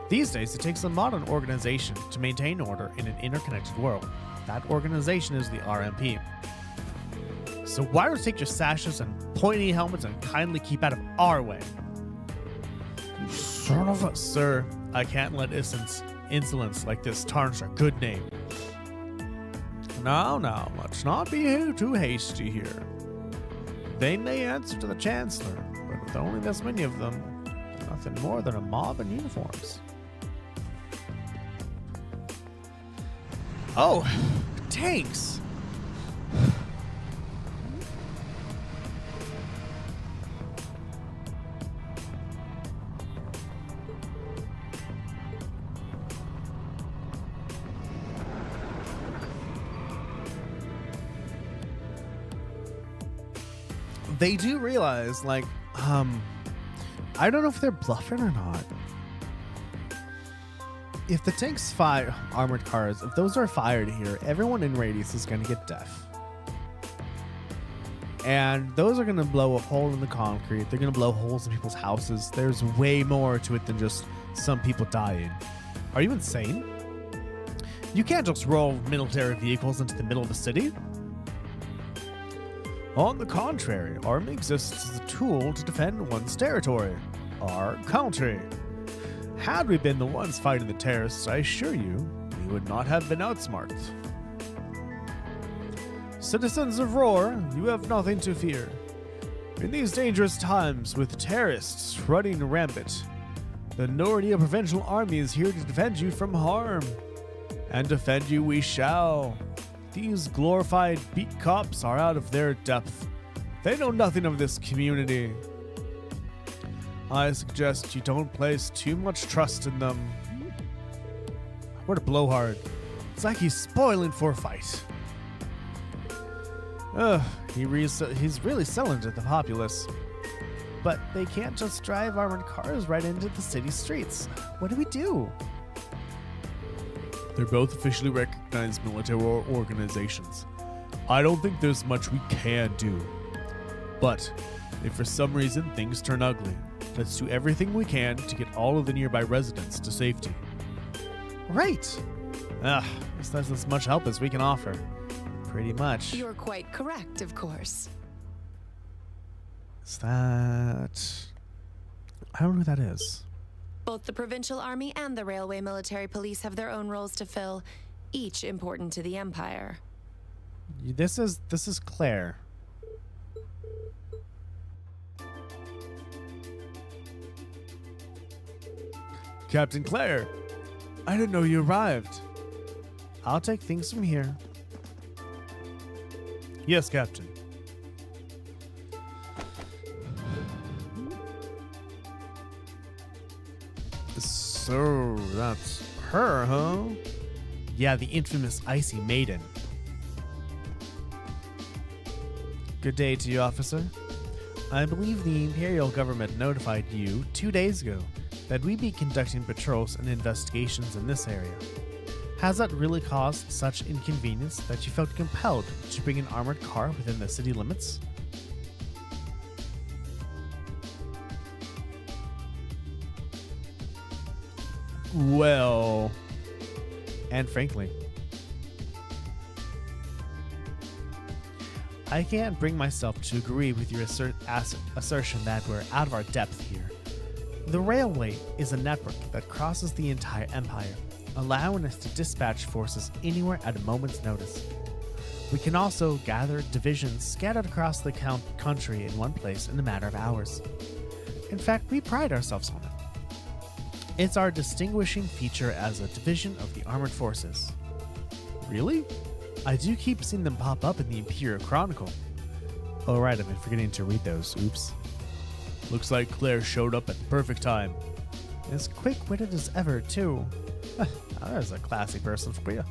These days, it takes a modern organization to maintain order in an interconnected world. That organization is the RMP. So why don't you take your sashes and pointy helmets and kindly keep out of our way? You son of a... Sir, I can't let insolence like this tarnish our good name. Now, let's not be too hasty here. They may answer to the Chancellor, but with only this many of them, they're nothing more than a mob in uniforms. Oh, tanks! They do realize, like, I don't know if they're bluffing or not. If the tanks fire armored cars, if those are fired here, everyone in radius is going to get deaf. And those are going to blow a hole in the concrete. They're going to blow holes in people's houses. There's way more to it than just some people dying. Are you insane? You can't just roll military vehicles into the middle of the city. On the contrary, army exists as a tool to defend one's territory, our country. Had we been the ones fighting the terrorists, I assure you, we would not have been outsmarted. Citizens of Roer, you have nothing to fear. In these dangerous times, with terrorists running rampant, the Nordia Provincial Army is here to defend you from harm. And defend you we shall. These glorified beat cops are out of their depth. They know nothing of this community. I suggest you don't place too much trust in them. What a blowhard. It's like he's spoiling for a fight. He's really selling to the populace. But they can't just drive armored cars right into the city streets. What do we do? They're both officially recognized military organizations. I don't think there's much we can do. But if for some reason things turn ugly, let's do everything we can to get all of the nearby residents to safety. Right. Guess that's as much help as we can offer. Pretty much. You're quite correct, of course. Is that... I don't know who that is. Both the Provincial Army and the Railway Military Police have their own roles to fill, each important to the Empire. This is Claire. Captain Claire, I didn't know you arrived. I'll take things from here. Yes, Captain. So, that's her, huh? Yeah, the infamous Icy Maiden. Good day to you, officer. I believe the Imperial government notified you 2 days ago that we'd be conducting patrols and investigations in this area. Has that really caused such inconvenience that you felt compelled to bring an armored car within the city limits? Well, and frankly, I can't bring myself to agree with your assertion that we're out of our depth here. The railway is a network that crosses the entire empire, allowing us to dispatch forces anywhere at a moment's notice. We can also gather divisions scattered across the country in one place in a matter of hours. In fact, we pride ourselves on it. It's our distinguishing feature as a division of the armored forces. Really? I do keep seeing them pop up in the Imperial Chronicle. Oh right, I've been forgetting to read those. Oops. Looks like Claire showed up at the perfect time. As quick-witted as ever, too. There's a classy person for you.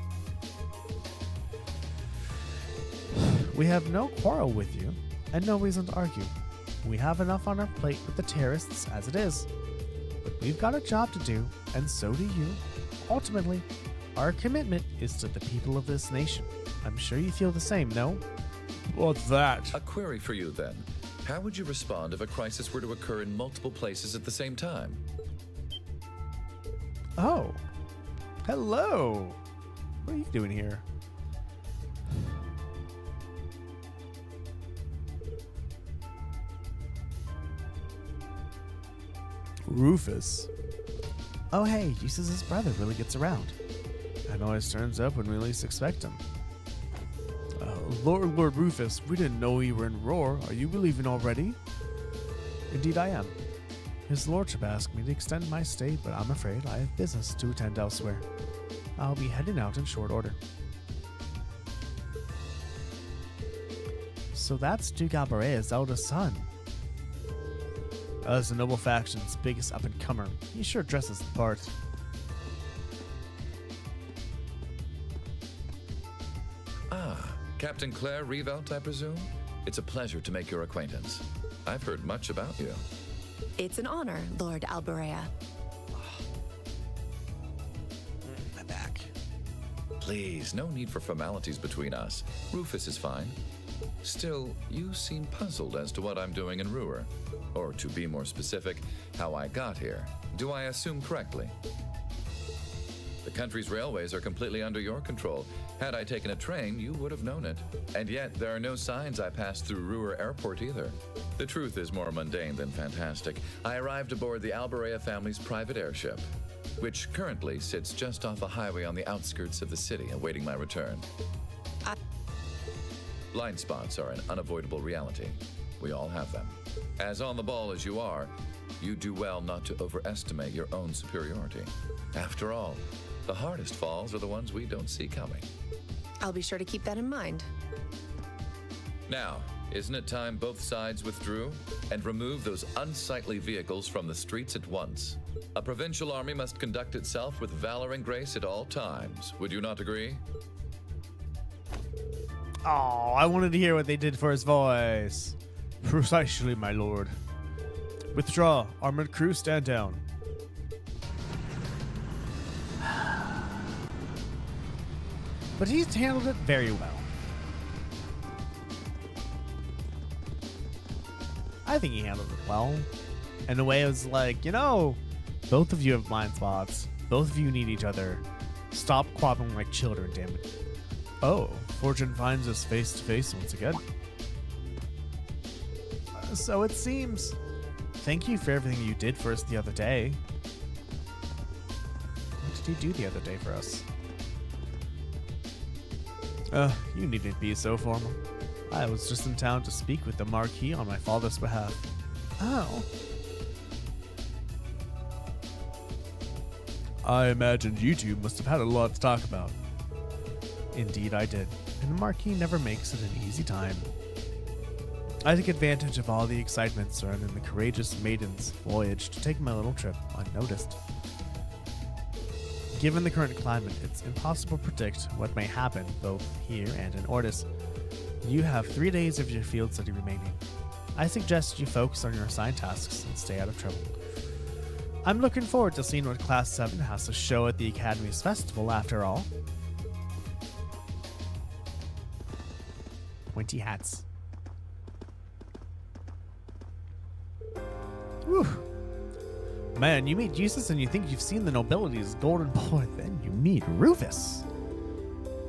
We have no quarrel with you, and no reason to argue. We have enough on our plate with the terrorists as it is. But we've got a job to do, and so do you. Ultimately, our commitment is to the people of this nation. I'm sure you feel the same, no? What's that? A query for you, then. How would you respond if a crisis were to occur in multiple places at the same time? Oh. Hello. What are you doing here? Rufus. Oh hey, Eustace's brother really gets around. And always turns up when we least expect him. Lord Rufus, we didn't know you were in Roer. Are you leaving already? Indeed I am. His lordship asked me to extend my stay, but I'm afraid I have business to attend elsewhere. I'll be heading out in short order. So that's Duke Albarea's eldest son. As the noble faction's biggest up-and-comer, he sure dresses the part. Ah, Captain Claire Revelt, I presume? It's a pleasure to make your acquaintance. I've heard much about you. It's an honor, Lord Albarea. My back. Please, no need for formalities between us. Rufus is fine. Still, you seem puzzled as to what I'm doing in Roer. Or to be more specific, how I got here. Do I assume correctly? The country's railways are completely under your control. Had I taken a train, you would have known it. And yet, there are no signs I passed through Roer Airport either. The truth is more mundane than fantastic. I arrived aboard the Albarea family's private airship, which currently sits just off a highway on the outskirts of the city, awaiting my return. Blind spots are an unavoidable reality. We all have them. As on the ball as you are, you do well not to overestimate your own superiority. After all, the hardest falls are the ones we don't see coming. I'll be sure to keep that in mind. Now, isn't it time both sides withdrew and removed those unsightly vehicles from the streets at once? A provincial army must conduct itself with valor and grace at all times. Would you not agree? Oh, I wanted to hear what they did for his voice. Precisely, my lord. Withdraw. Armored crew, stand down. But he's handled it very well. I think he handled it well. In a way, it was like, you know, both of you have blind spots. Both of you need each other. Stop quabbling like children, damn it. Oh, fortune finds us face to face once again. So it seems. Thank you for everything you did for us the other day. What did you do the other day for us? You needn't be so formal. I was just in town to speak with the Marquis on my father's behalf. Oh. I imagined you two must have had a lot to talk about. Indeed I did, and the Marquis never makes it an easy time. I took advantage of all the excitement surrounding the courageous maiden's voyage to take my little trip unnoticed. Given the current climate, it's impossible to predict what may happen both here and in Ortis. You have 3 days of your field study remaining. I suggest you focus on your assigned tasks and stay out of trouble. I'm looking forward to seeing what Class 7 has to show at the Academy's festival after all. Pointy hats. Whew. Man, you meet Eustace and you think you've seen the nobility's golden boy, then you meet Rufus.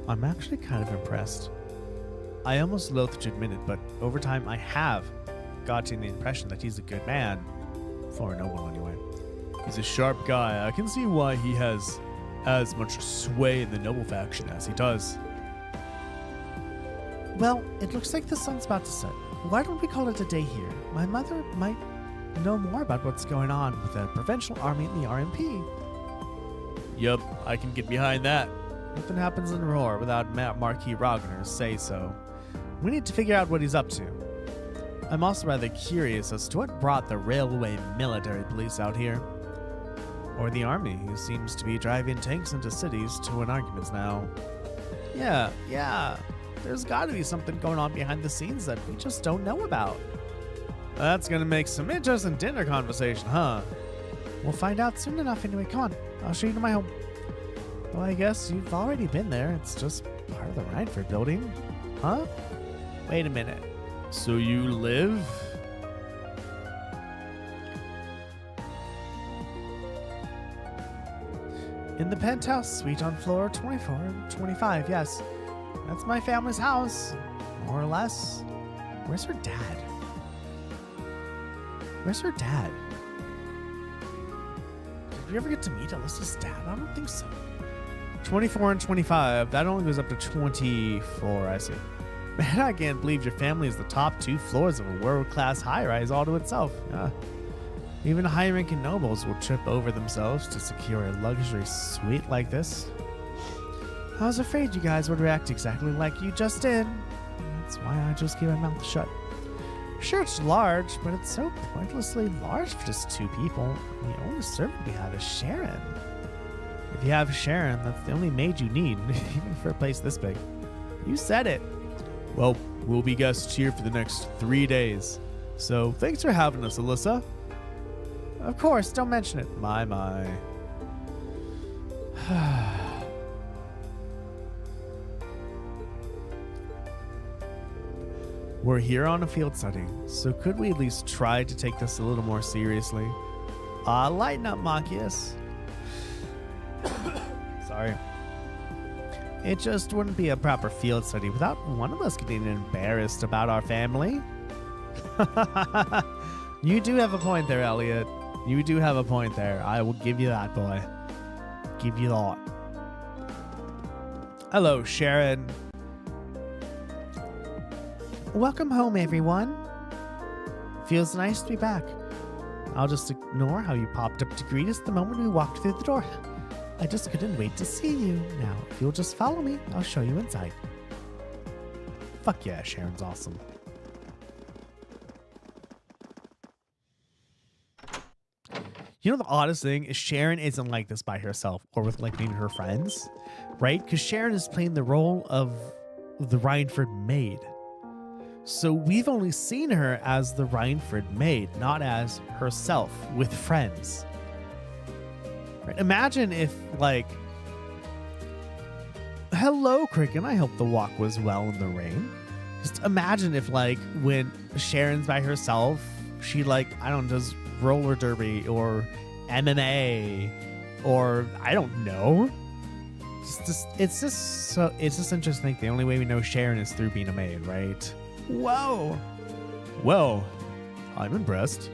I'm actually kind of impressed. I almost loathe to admit it, but over time I have gotten the impression that he's a good man. For a noble, anyway. He's a sharp guy. I can see why he has as much sway in the noble faction as he does. Well, it looks like the sun's about to set. Why don't we call it a day here? My mother might know more about what's going on with the provincial army and the RMP. Yup, I can get behind that. Nothing happens in Roer without Marquis Ragner's say-so. We need to figure out what he's up to. I'm also rather curious as to what brought the railway military police out here. Or the army, who seems to be driving tanks into cities to win arguments now. Yeah. There's gotta be something going on behind the scenes that we just don't know about. That's gonna make some interesting dinner conversation, huh? We'll find out soon enough anyway. Come on, I'll show you to my home. Well, I guess you've already been there. It's just part of the Rhineford building. Huh? Wait a minute. So you live In the penthouse suite on floor 24 and 25, yes. That's my family's house, more or less. Where's her dad? Where's her dad? Did we ever get to meet Alyssa's dad? I don't think so. 24 and 25. That only goes up to 24, I see. Man, I can't believe your family is the top 2 floors of a world-class high-rise all to itself. Yeah. Even high-ranking nobles will trip over themselves to secure a luxury suite like this. I was afraid you guys would react exactly like you just did. That's why I just keep my mouth shut. Sure, it's large, but it's so pointlessly large for just 2 people. The only servant we have is Sharon. If you have Sharon, that's the only maid you need, even for a place this big. You said it. Well, we'll be guests here for the next 3 days. So thanks for having us, Alyssa. Of course, don't mention it. My. We're here on a field study, so could we at least try to take this a little more seriously? Lighten up, Machias. Sorry. It just wouldn't be a proper field study without one of us getting embarrassed about our family. You do have a point there, Elliot. You do have a point there. I will give you that, boy. Give you that. Hello, Sharon. Welcome home, everyone. Feels nice to be back. I'll just ignore how you popped up to greet us the moment we walked through the door. I just couldn't wait to see you. Now, if you'll just follow me, I'll show you inside. Fuck yeah, Sharon's awesome. You know, the oddest thing is Sharon isn't like this by herself or with like maybe her friends, right? Because Sharon is playing the role of the Rhineford maid. So we've only seen her as the Rhineford maid, not as herself with friends. Right? Imagine if, like, hello, Cricket. I hope the walk was well in the rain. Just imagine if, like, when Sharon's by herself, she, like, I don't know, does roller derby or MMA or I don't know. It's just interesting. The only way we know Sharon is through being a maid, right? Whoa. Well, I'm impressed.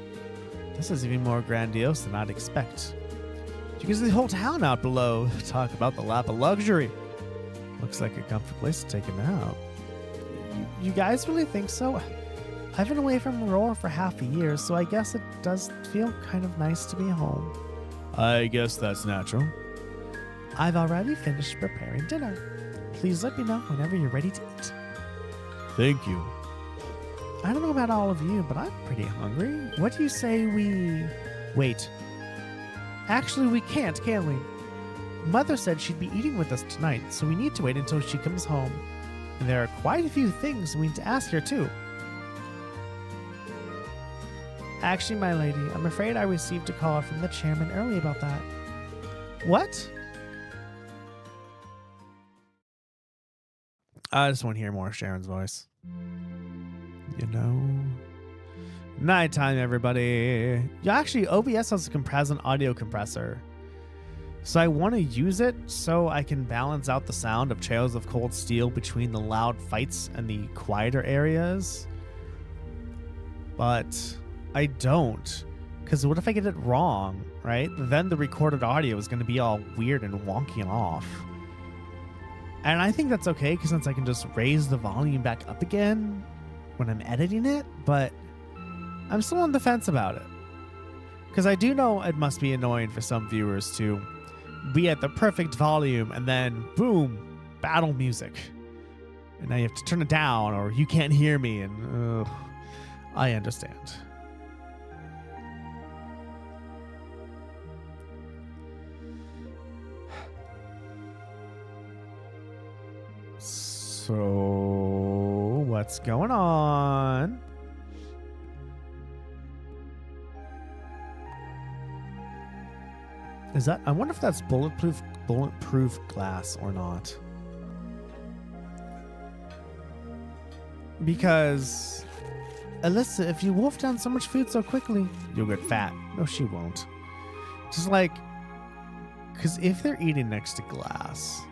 This is even more grandiose than I'd expect. You can see the whole town out below. Talk about the lap of luxury. Looks like a comfy place to take a nap. You guys really think so? I've been away from Roer for half a year, so I guess it does feel kind of nice to be home. I guess that's natural. I've already finished preparing dinner. Please let me know whenever you're ready to eat. Thank you. I don't know about all of you, but I'm pretty hungry. What do you say we... Wait. Actually, we can't, can we? Mother said she'd be eating with us tonight, so we need to wait until she comes home. And there are quite a few things we need to ask her, too. Actually, my lady, I'm afraid I received a call from the chairman early about that. What? I just want to hear more of Sharon's voice. You know? Nighttime, everybody. Yeah, actually, OBS has an audio compressor. So I want to use it so I can balance out the sound of Trails of Cold Steel between the loud fights and the quieter areas. But I don't. Because what if I get it wrong, right? Then the recorded audio is going to be all weird and wonky and off. And I think that's okay, because since I can just raise the volume back up again when I'm editing it, but I'm still on the fence about it. Because I do know it must be annoying for some viewers to be at the perfect volume and then, boom, battle music. And now you have to turn it down or you can't hear me, and I understand. So, what's going on? Is that? I wonder if that's bulletproof glass or not. Because, Alyssa, if you wolf down so much food so quickly, you'll get fat. No, she won't. Just like, Because if they're eating next to glass,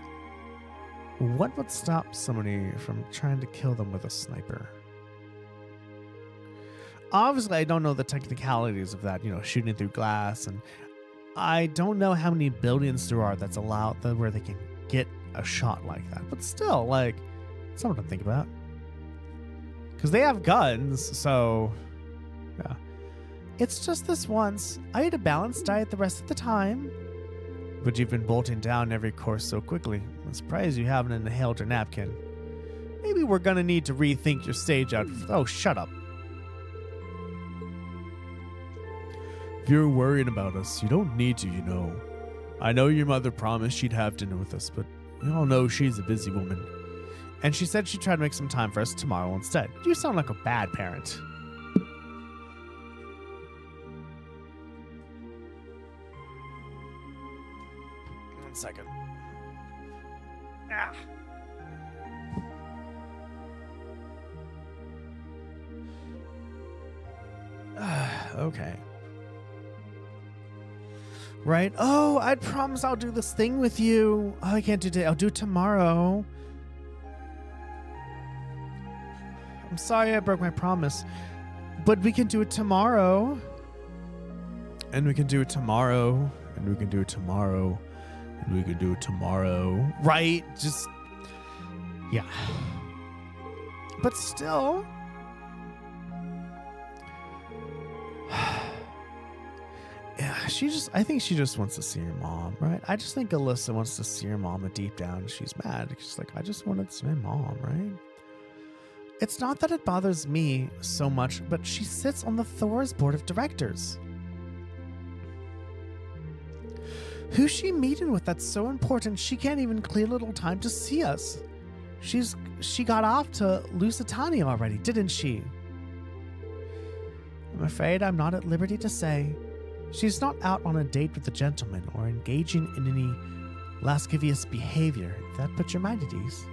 what would stop somebody from trying to kill them with a sniper? Obviously, I don't know the technicalities of that, shooting through glass, and I don't know how many buildings there are that's allowed where they can get a shot like that. But still, like, something to think about. Because they have guns, so yeah. It's just this once. I eat a balanced diet the rest of the time. But you've been bolting down every course so quickly. I'm surprised you haven't inhaled your napkin. Maybe we're gonna need to rethink your stage out. Oh, shut up. If you're worrying about us, you don't need to, I know your mother promised she'd have dinner with us, but we all know she's a busy woman. And she said she'd try to make some time for us tomorrow instead. You sound like a bad parent. One second. Okay. Right? Oh, I promise I'll do this thing with you. Oh, I can't do today. I'll do it tomorrow. I'm sorry I broke my promise. But we can do it tomorrow. And we can do it tomorrow. And we can do it tomorrow. And we can do it tomorrow. Right? Just... yeah. But still... yeah, I think she just wants to see her mom, right? I just think Alyssa wants to see her mom, and deep down she's mad. She's like, I just wanted to see my mom, right? It's not that it bothers me so much, but she sits on the Thor's board of directors. Who's she meeting with that's so important she can't even clear a little time to see us? She got off to Lusitania already, didn't she? I'm afraid I'm not at liberty to say. She's not out on a date with a gentleman or engaging in any lascivious behavior, if that puts your mind at ease.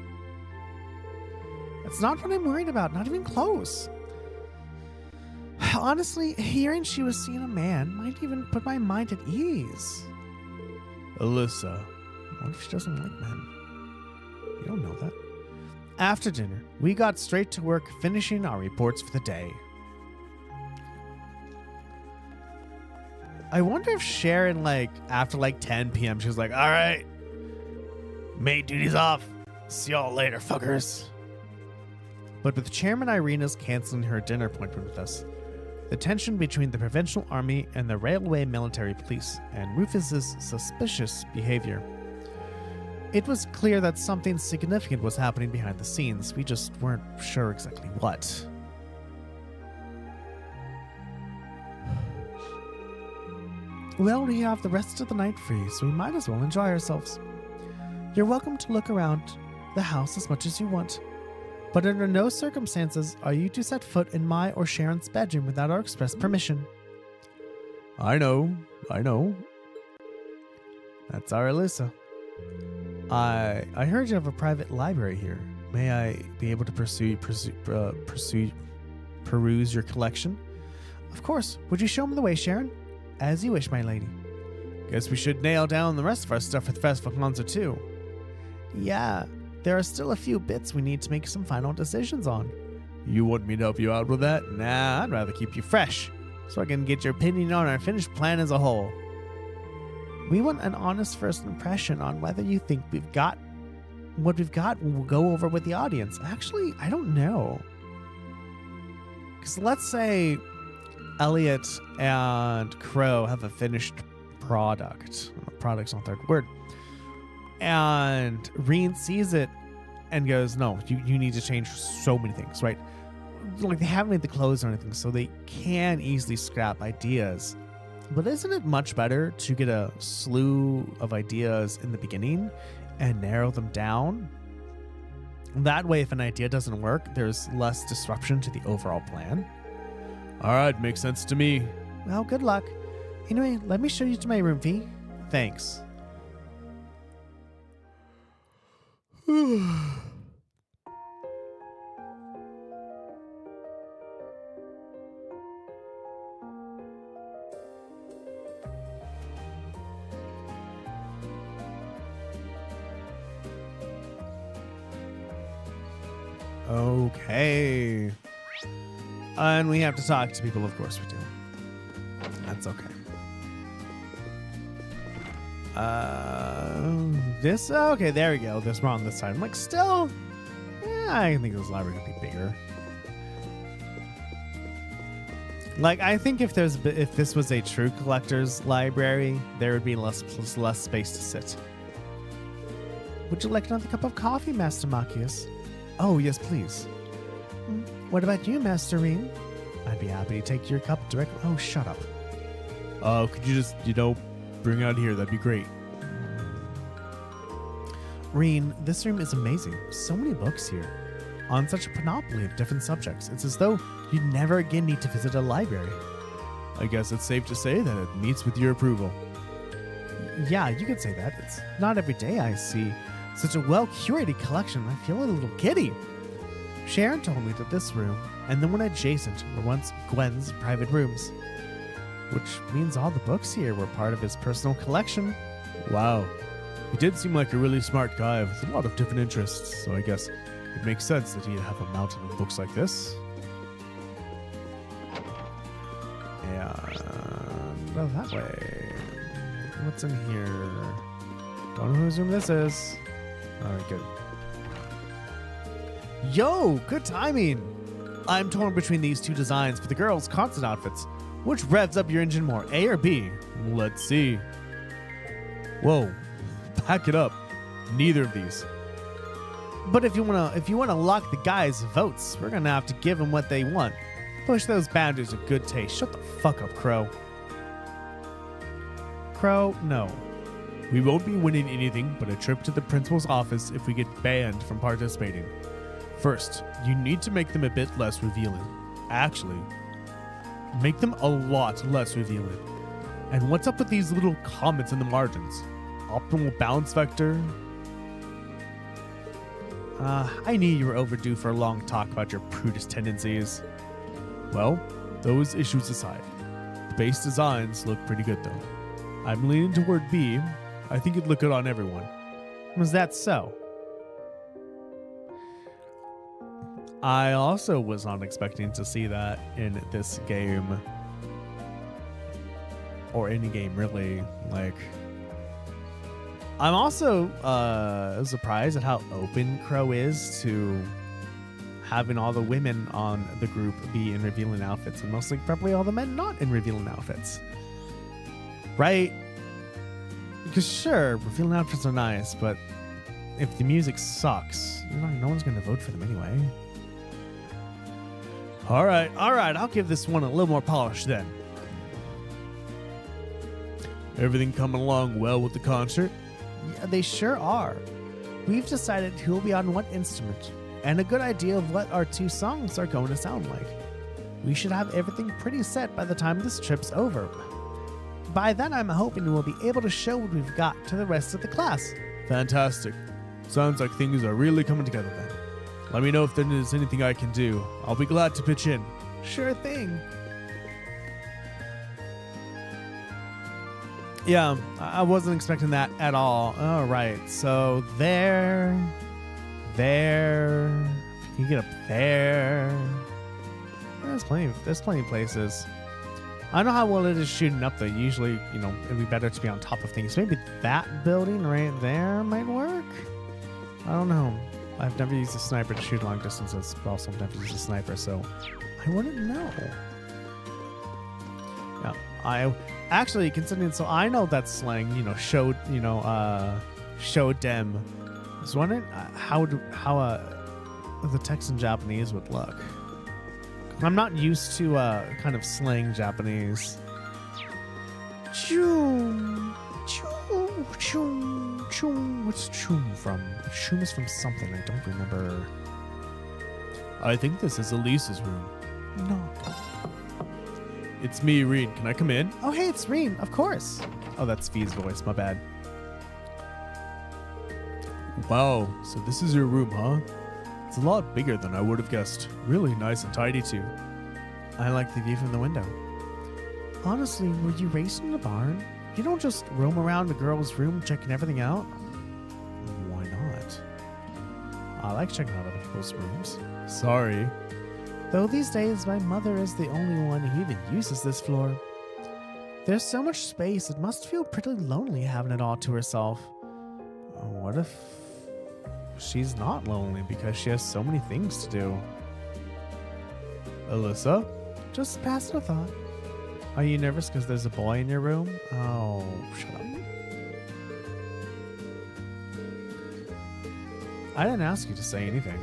That's not what I'm worried about, not even close. Honestly, hearing she was seeing a man might even put my mind at ease. Alyssa, what if she doesn't like men? You don't know that. After dinner, we got straight to work finishing our reports for the day. I wonder if Sharon, after 10 p.m., she was like, all right, maid duty's off. See y'all later, fuckers. But with Chairman Irina's canceling her dinner appointment with us, the tension between the Provincial Army and the Railway Military Police and Rufus's suspicious behavior, it was clear that something significant was happening behind the scenes. We just weren't sure exactly what. Well, we have the rest of the night free, so we might as well enjoy ourselves. You're welcome to look around the house as much as you want, but under no circumstances are you to set foot in my or Sharon's bedroom without our express permission. I know. That's our Alyssa. I heard you have a private library here. May I be able to peruse your collection? Of course. Would you show me the way, Sharon? As you wish, my lady. Guess we should nail down the rest of our stuff for the festival concert too. Yeah, there are still a few bits we need to make some final decisions on. You want me to help you out with that? Nah, I'd rather keep you fresh, so I can get your opinion on our finished plan as a whole. We want an honest first impression on whether you think we've got what we've got. We'll go over with the audience. Actually, I don't know. Because let's say Elliot and Crow have a finished product. Product's not the right word. And Reen sees it and goes, no, you need to change so many things, right? They haven't made the clothes or anything, so they can easily scrap ideas. But isn't it much better to get a slew of ideas in the beginning and narrow them down? That way, if an idea doesn't work, there's less disruption to the overall plan. All right, makes sense to me. Well, good luck. Anyway, let me show you to my room, V. Thanks. Okay. And we have to talk to people, of course we do. That's okay. This? Okay, there we go. This one on this side. I'm like, still? Yeah, I think this library could be bigger. Like, I think if this was a true collector's library, there would be less space to sit. Would you like another cup of coffee, Master Marcus? Oh, yes, please. What about you, Master Reem? I'd be happy to take your cup directly. Oh, shut up. Could you just, bring it out here? That'd be great. Reen, this room is amazing. So many books here. On such a panoply of different subjects. It's as though you'd never again need to visit a library. I guess it's safe to say that it meets with your approval. Yeah, you could say that. It's not every day I see such a well-curated collection. I feel a little giddy. Sharon told me that this room and the one adjacent were once Gwen's private rooms, which means all the books here were part of his personal collection. Wow. He did seem like a really smart guy with a lot of different interests, so I guess it makes sense that he'd have a mountain of books like this. And go that way. What's in here? Don't know whose room this is. Alright, good. Yo, good timing! I'm torn between these two designs for the girls' concert outfits. Which revs up your engine more, A or B? Let's see. Whoa, back it up. Neither of these. But if you wanna lock the guys' votes, we're gonna have to give them what they want. Push those boundaries of good taste. Shut the fuck up, Crow. Crow, no. We won't be winning anything but a trip to the principal's office if we get banned from participating. First, you need to make them a bit less revealing. Actually, make them a lot less revealing. And what's up with these little comments in the margins? Optimal balance vector? I knew you were overdue for a long talk about your prudish tendencies. Well, those issues aside, the base designs look pretty good though. I'm leaning toward B. I think it'd look good on everyone. Was that so? I also was not expecting to see that in this game. Or any game, really. Like, I'm also surprised at how open Crow is to having all the women on the group be in revealing outfits, and mostly probably all the men not in revealing outfits. Right? Because sure, revealing outfits are nice, but if the music sucks, no one's going to vote for them anyway. All right, I'll give this one a little more polish then. Everything coming along well with the concert? Yeah, they sure are. We've decided who will be on what instrument, and a good idea of what our two songs are going to sound like. We should have everything pretty set by the time this trip's over. By then, I'm hoping we'll be able to show what we've got to the rest of the class. Fantastic. Sounds like things are really coming together then. Let me know if there is anything I can do. I'll be glad to pitch in. Sure thing. Yeah, I wasn't expecting that at all. All right, so there. You get up there. There's plenty of places. I don't know how well it is shooting up though. Usually, it'd be better to be on top of things. Maybe that building right there might work. I don't know. I've never used a sniper to shoot long distances, but also I've never used a sniper, so I wouldn't know. Yeah, I actually considering, so I know that slang, show dem. I was wondering how the text in Japanese would look. I'm not used to kind of slang Japanese. Choom, choom, choom, choom. What's choom from? Choom is from something. I don't remember. I think this is Elise's room. No. It's me, Reen. Can I come in? Oh, hey, it's Reen. Of course. Oh, that's Fee's voice. My bad. Wow. So this is your room, huh? It's a lot bigger than I would have guessed. Really nice and tidy, too. I like the view from the window. Honestly, were you raised in a barn? You don't just roam around the girl's room checking everything out? Why not? I like checking out other people's rooms. Sorry. Though these days my mother is the only one who even uses this floor. There's so much space, it must feel pretty lonely having it all to herself. What if she's not lonely because she has so many things to do? Alyssa? Just passing a thought. Are you nervous because there's a boy in your room? Oh, shut up. I didn't ask you to say anything.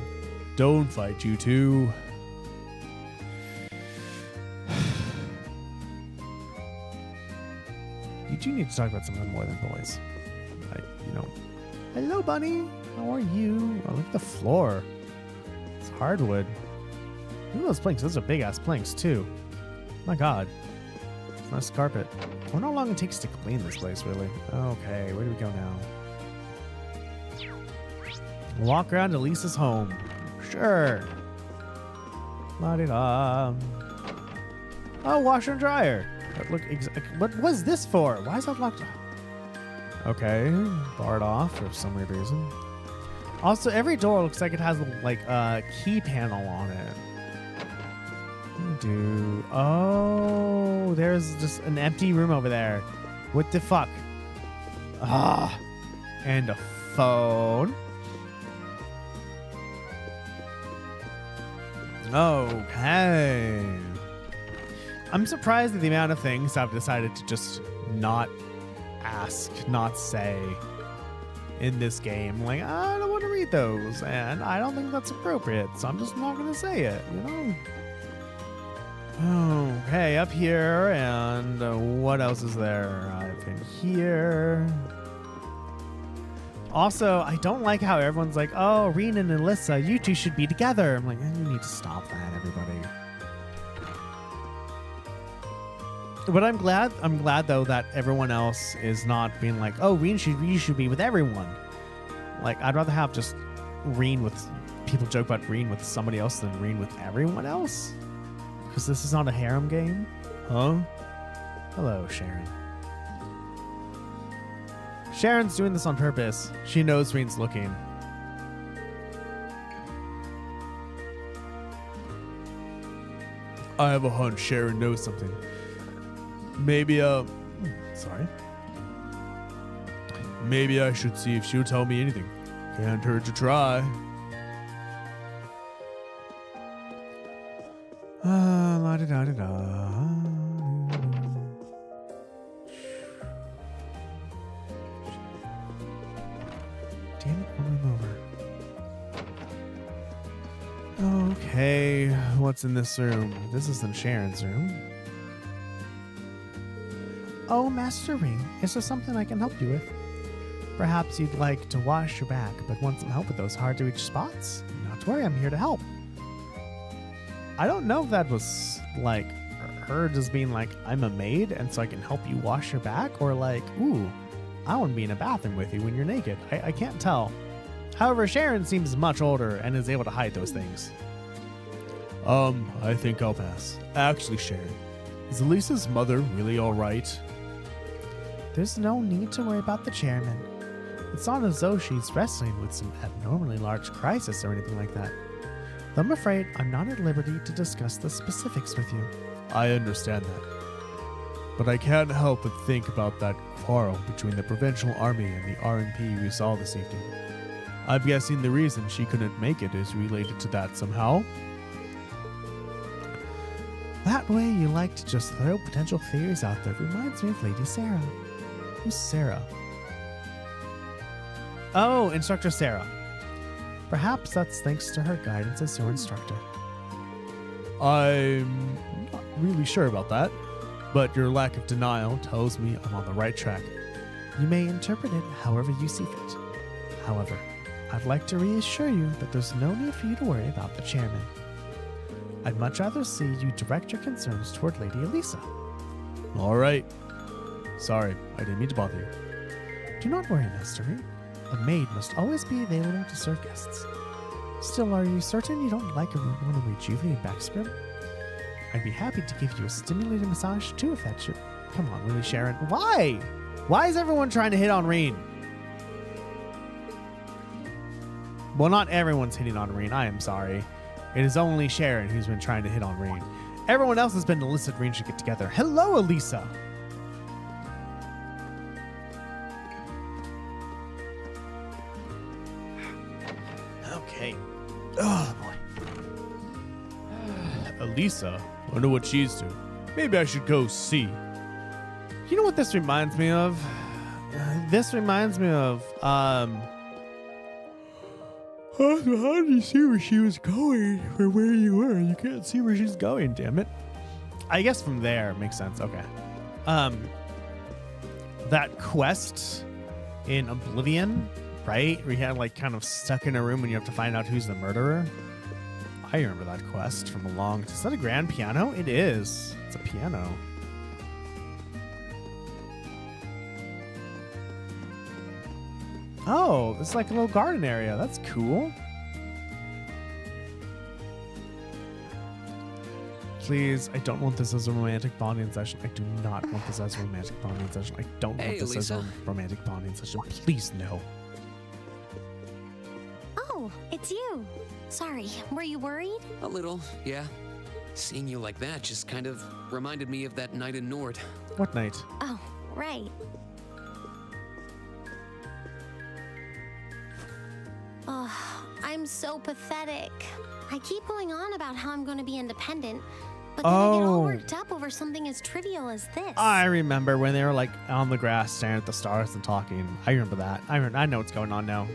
Don't fight, you two. You do need to talk about something more than boys. Hello, bunny. How are you? Oh, look at the floor. It's hardwood. Look at those planks. Those are big-ass planks, too. My God. It's nice carpet. I wonder how long it takes to clean this place, really. Okay, where do we go now? Walk around to Lisa's home. Sure. La-di-da. Oh, washer and dryer. Look, what was this for? Why is that locked? Okay, barred off for some weird reason. Also, every door looks like it has like a key panel on it. Oh, there's just an empty room over there. What the fuck? Ah, and a phone. Okay. I'm surprised at the amount of things I've decided to just not ask, not say in this game. Like, I don't want to read those, and I don't think that's appropriate, so I'm just not going to say it, you know? Okay, up here, and what else is there? I've been here. Also, I don't like how everyone's like, oh, Reen and Alyssa, you two should be together. I'm like, you need to stop that, everybody. But I'm glad though that everyone else is not being like, oh, you should be with everyone. Like, I'd rather have just Reen with people joke about Reen with somebody else than Reen with everyone else. Because this is not a harem game. Huh? Hello, Sharon. Sharon's doing this on purpose. She knows Reen's looking. I have a hunch Sharon knows something. Maybe, sorry. Maybe I should see if she'll tell me anything. Can't hurt to try. La-da-da-da-da. Damn it, one room over. Okay, what's in this room? This isn't Sharon's room. Oh, Master Reen, is there something I can help you with? Perhaps you'd like to wash your back, but want some help with those hard-to-reach spots? Not to worry, I'm here to help. I don't know if that was, like, her just being like, I'm a maid, and so I can help you wash your back, or like, ooh, I want to be in a bathroom with you when you're naked. I can't tell. However, Sharon seems much older and is able to hide those things. I think I'll pass. Actually, Sharon, is Elisa's mother really all right? There's no need to worry about the chairman. It's not as though she's wrestling with some abnormally large crisis or anything like that. Though I'm afraid I'm not at liberty to discuss the specifics with you. I understand that. But I can't help but think about that quarrel between the Provincial Army and the RNP we saw this evening. I'm guessing the reason she couldn't make it is related to that somehow. That way you like to just throw potential theories out there reminds me of Lady Sarah. Who's Sarah? Oh, Instructor Sarah. Perhaps that's thanks to her guidance as your instructor. I'm not really sure about that, but your lack of denial tells me I'm on the right track. You may interpret it however you see fit. However, I'd like to reassure you that there's no need for you to worry about the chairman. I'd much rather see you direct your concerns toward Lady Elisa. All right. Sorry, I didn't mean to bother you. Do not worry, Master Reen. A maid must always be available to serve guests. Still, are you certain you don't like want to rejuvenate back scrub? I'd be happy to give you a stimulating massage too if that's your... Come on, really, Sharon. Why? Why is everyone trying to hit on Reen? Well, not everyone's hitting on Reen. I am sorry. It is only Sharon who's been trying to hit on Rain. Everyone else has been Alyssa and Rain should get together. Hello, Elisa. Okay. Oh, boy. Elisa? Wonder what she's doing. Maybe I should go see. You know what this reminds me of? This reminds me of, how did you see where she was going from where you were? You can't see where she's going, damn it. I guess from there makes sense. Okay. That quest in Oblivion, right? Where you had like kind of stuck in a room and you have to find out who's the murderer. I remember that quest from a long... Is that a grand piano? It is. It's a piano. Oh, it's like a little garden area. That's cool. Please, I don't want this as a romantic bonding session. I do not want this as a romantic bonding session. I don't want this as a romantic bonding session. Please, no. Oh, it's you. Sorry, were you worried? A little, yeah. Seeing you like that just kind of reminded me of that night in Nord. What night? Oh, right. Oh, I'm so pathetic. I keep going on about how I'm going to be independent, but then I get all worked up over something as trivial as this. I remember when they were like on the grass staring at the stars and talking. I remember that. I know what's going on now.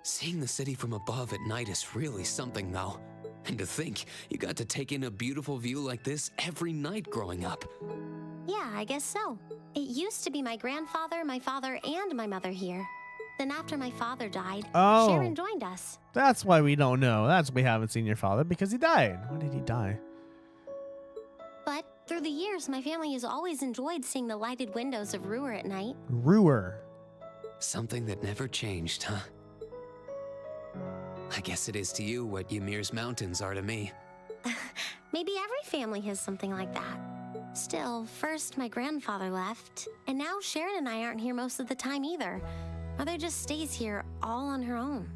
Seeing the city from above at night is really something, though. And to think, you got to take in a beautiful view like this every night growing up. Yeah, I guess so. It used to be my grandfather, my father, and my mother here. Then after my father died, Sharon joined us. That's why we don't know. That's why we haven't seen your father, because he died. When did he die? But through the years, my family has always enjoyed seeing the lighted windows of Roer at night. Roer. Something that never changed, huh? I guess it is to you what Ymir's mountains are to me. Maybe every family has something like that. Still, first my grandfather left, and now Sharon and I aren't here most of the time either. Mother just stays here all on her own.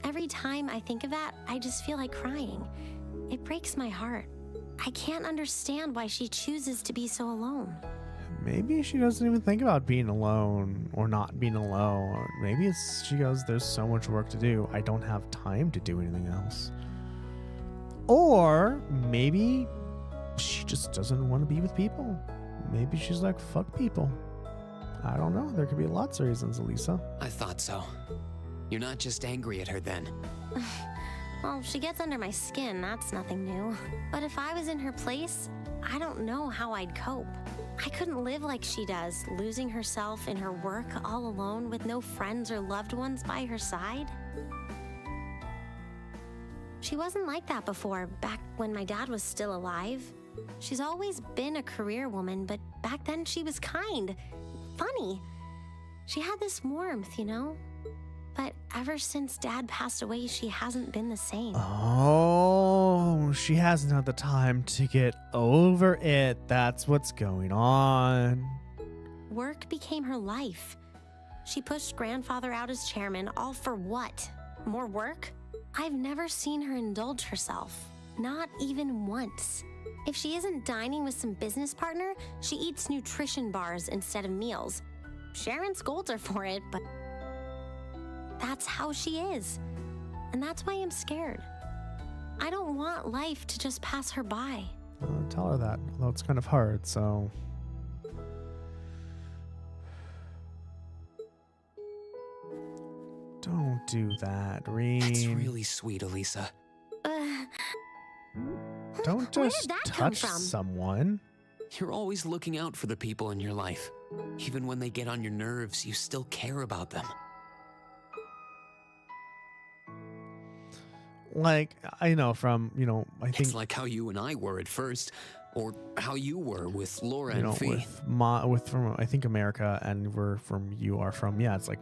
Every time I think of that, I just feel like crying. It breaks my heart. I can't understand why she chooses to be so alone. Maybe she doesn't even think about being alone or not being alone. Maybe she goes, there's so much work to do. I don't have time to do anything else. Or maybe she just doesn't want to be with people. Maybe she's like, fuck people. I don't know. There could be lots of reasons, Elisa. I thought so. You're not just angry at her then. Well, she gets under my skin, that's nothing new. But if I was in her place, I don't know how I'd cope. I couldn't live like she does, losing herself in her work all alone with no friends or loved ones by her side. She wasn't like that before, back when my dad was still alive. She's always been a career woman, but back then she was kind, funny. She had this warmth, you know? But ever since Dad passed away, she hasn't been the same. Oh, she hasn't had the time to get over it. That's what's going on. Work became her life. She pushed Grandfather out as chairman, all for what? More work? I've never seen her indulge herself. Not even once. If she isn't dining with some business partner, she eats nutrition bars instead of meals. Sharon scolds her for it, but that's how she is. And that's why I'm scared. I don't want life to just pass her by. Tell her that, although it's kind of hard, so... Don't do that, Reem. That's really sweet, Elisa. Don't just touch someone. You're always looking out for the people in your life. Even when they get on your nerves, you still care about them. Like, I know from, I think... It's like how you and I were at first, or how you were with Laura and Fee. From, I think, America, and you are from, yeah, it's like,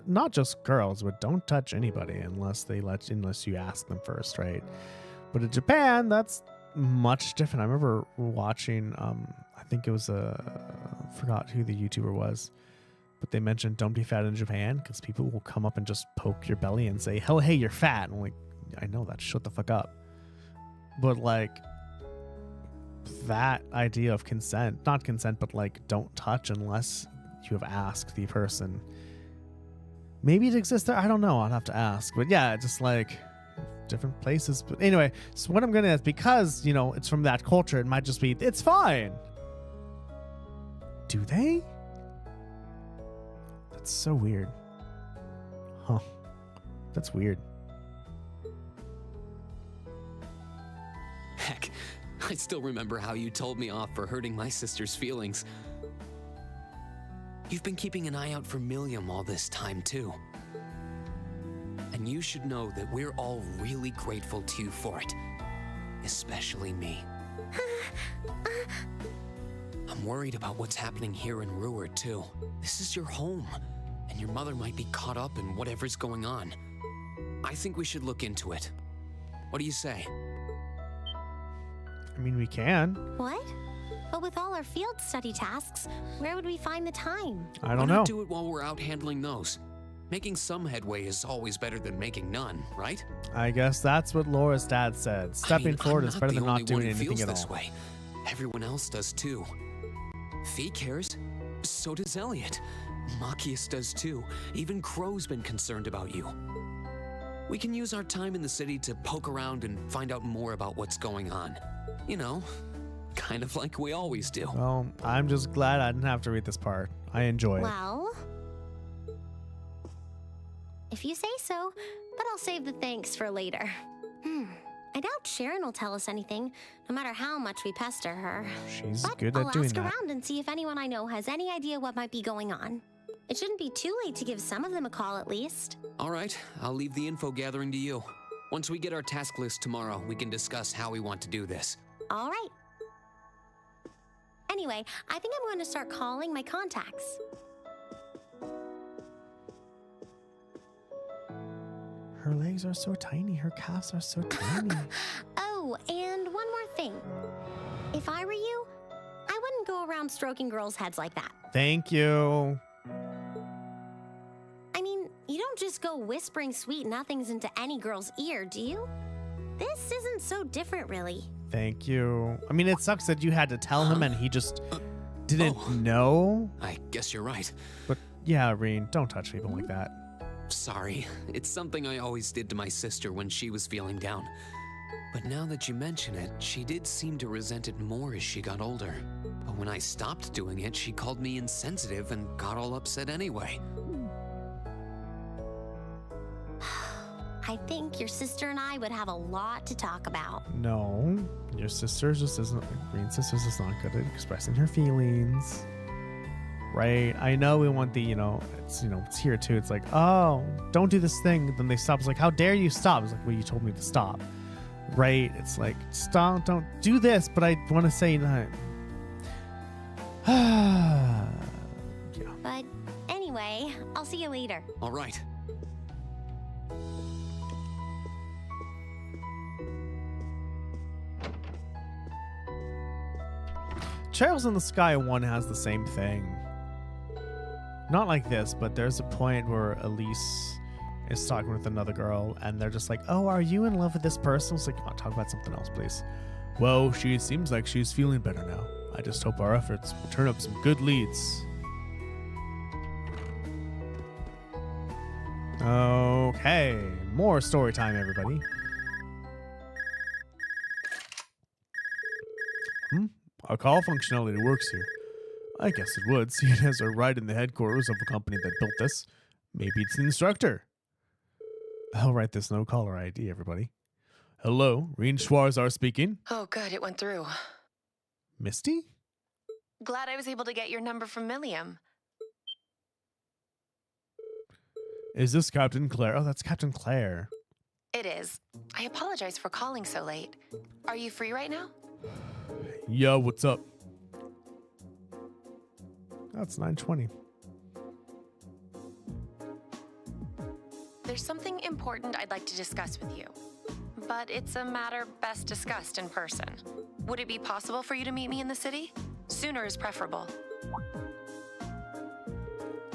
not just girls, but don't touch anybody unless you ask them first, right? But in Japan, that's much different. I remember watching, I think it was forgot who the YouTuber was, But they mentioned don't be fat in Japan because people will come up and just poke your belly and say, "Oh, hey, you're fat." And I'm like, I know that. Shut the fuck up. But like that idea of consent, not consent, but like don't touch unless you have asked the person. Maybe it exists there. I don't know. I'll have to ask. But yeah, just like different places. But anyway, so what I'm going to ask, because, you know, it's from that culture, it might just be, it's fine. Do they? That's so weird. Huh. That's weird. Heck, I still remember how you told me off for hurting my sister's feelings. You've been keeping an eye out for Milliam all this time, too. And you should know that we're all really grateful to you for it. Especially me. I'm worried about what's happening here in Roer, too. This is your home, and your mother might be caught up in whatever's going on. I think we should look into it. What do you say? I mean, we can. What? But with all our field study tasks, where would we find the time? I don't Why know. not do it while we're out handling those? Making some headway is always better than making none, right? I guess that's what Laura's dad said. Stepping forward is better than not doing anything at all. This way. Everyone else does too. Fee cares. So does Elliot. Machias does too. Even Crow's been concerned about you. We can use our time in the city to poke around and find out more about what's going on. You know, kind of like we always do. Well, I'm just glad I didn't have to read this part. I enjoy it. Well, if you say so, but I'll save the thanks for later. I doubt Sharon will tell us anything, no matter how much we pester her. She's But good I'll at doing ask that. around and see if anyone I know has any idea what might be going on. It shouldn't be too late to give some of them a call at least. All right, I'll leave the info gathering to you. Once we get our task list tomorrow, we can discuss how we want to do this. All right. Anyway, I think I'm going to start calling my contacts. Her legs are so tiny. Her calves are so tiny. Oh, and one more thing. If I were you, I wouldn't go around stroking girls' heads like that. Thank you. I mean, you don't just go whispering sweet nothings into any girl's ear, do you? This isn't so different, really. Thank you. I mean, it sucks that you had to tell him and he just didn't know. I guess you're right. But yeah, Reen, don't touch people like that. Sorry, it's something I always did to my sister when she was feeling down. But now that you mention it, she did seem to resent it more as she got older. But when I stopped doing it, she called me insensitive and got all upset anyway. I think your sister and I would have a lot to talk about. No, your sister just isn't. Reen's sister is not good at expressing her feelings. Right? I know we want the, it's here too. It's like, oh, don't do this thing. Then they stop. It's like, how dare you stop? It's like, well, you told me to stop. Right? It's like, stop, don't do this, but I want to say no. Yeah. But anyway, I'll see you later. All right. Trails in the Sky 1 has the same thing. Not like this, but there's a point where Elise is talking with another girl, and they're just like, oh, are you in love with this person? It's like, come on, talk about something else, please. Well, she seems like she's feeling better now. I just hope our efforts will turn up some good leads. Okay, more story time, everybody. A call functionality works here. I guess it would, seeing as we're right in the headquarters of a company that built this. Maybe it's the instructor. I'll write this no caller ID, everybody. Hello, Reen Schwarzar speaking. Oh, good, it went through. Misty? Glad I was able to get your number from Milliam. Is this Captain Claire? Oh, that's Captain Claire. It is. I apologize for calling so late. Are you free right now? Yeah, what's up? That's 9:20. There's something important I'd like to discuss with you, but it's a matter best discussed in person. Would it be possible for you to meet me in the city? Sooner is preferable.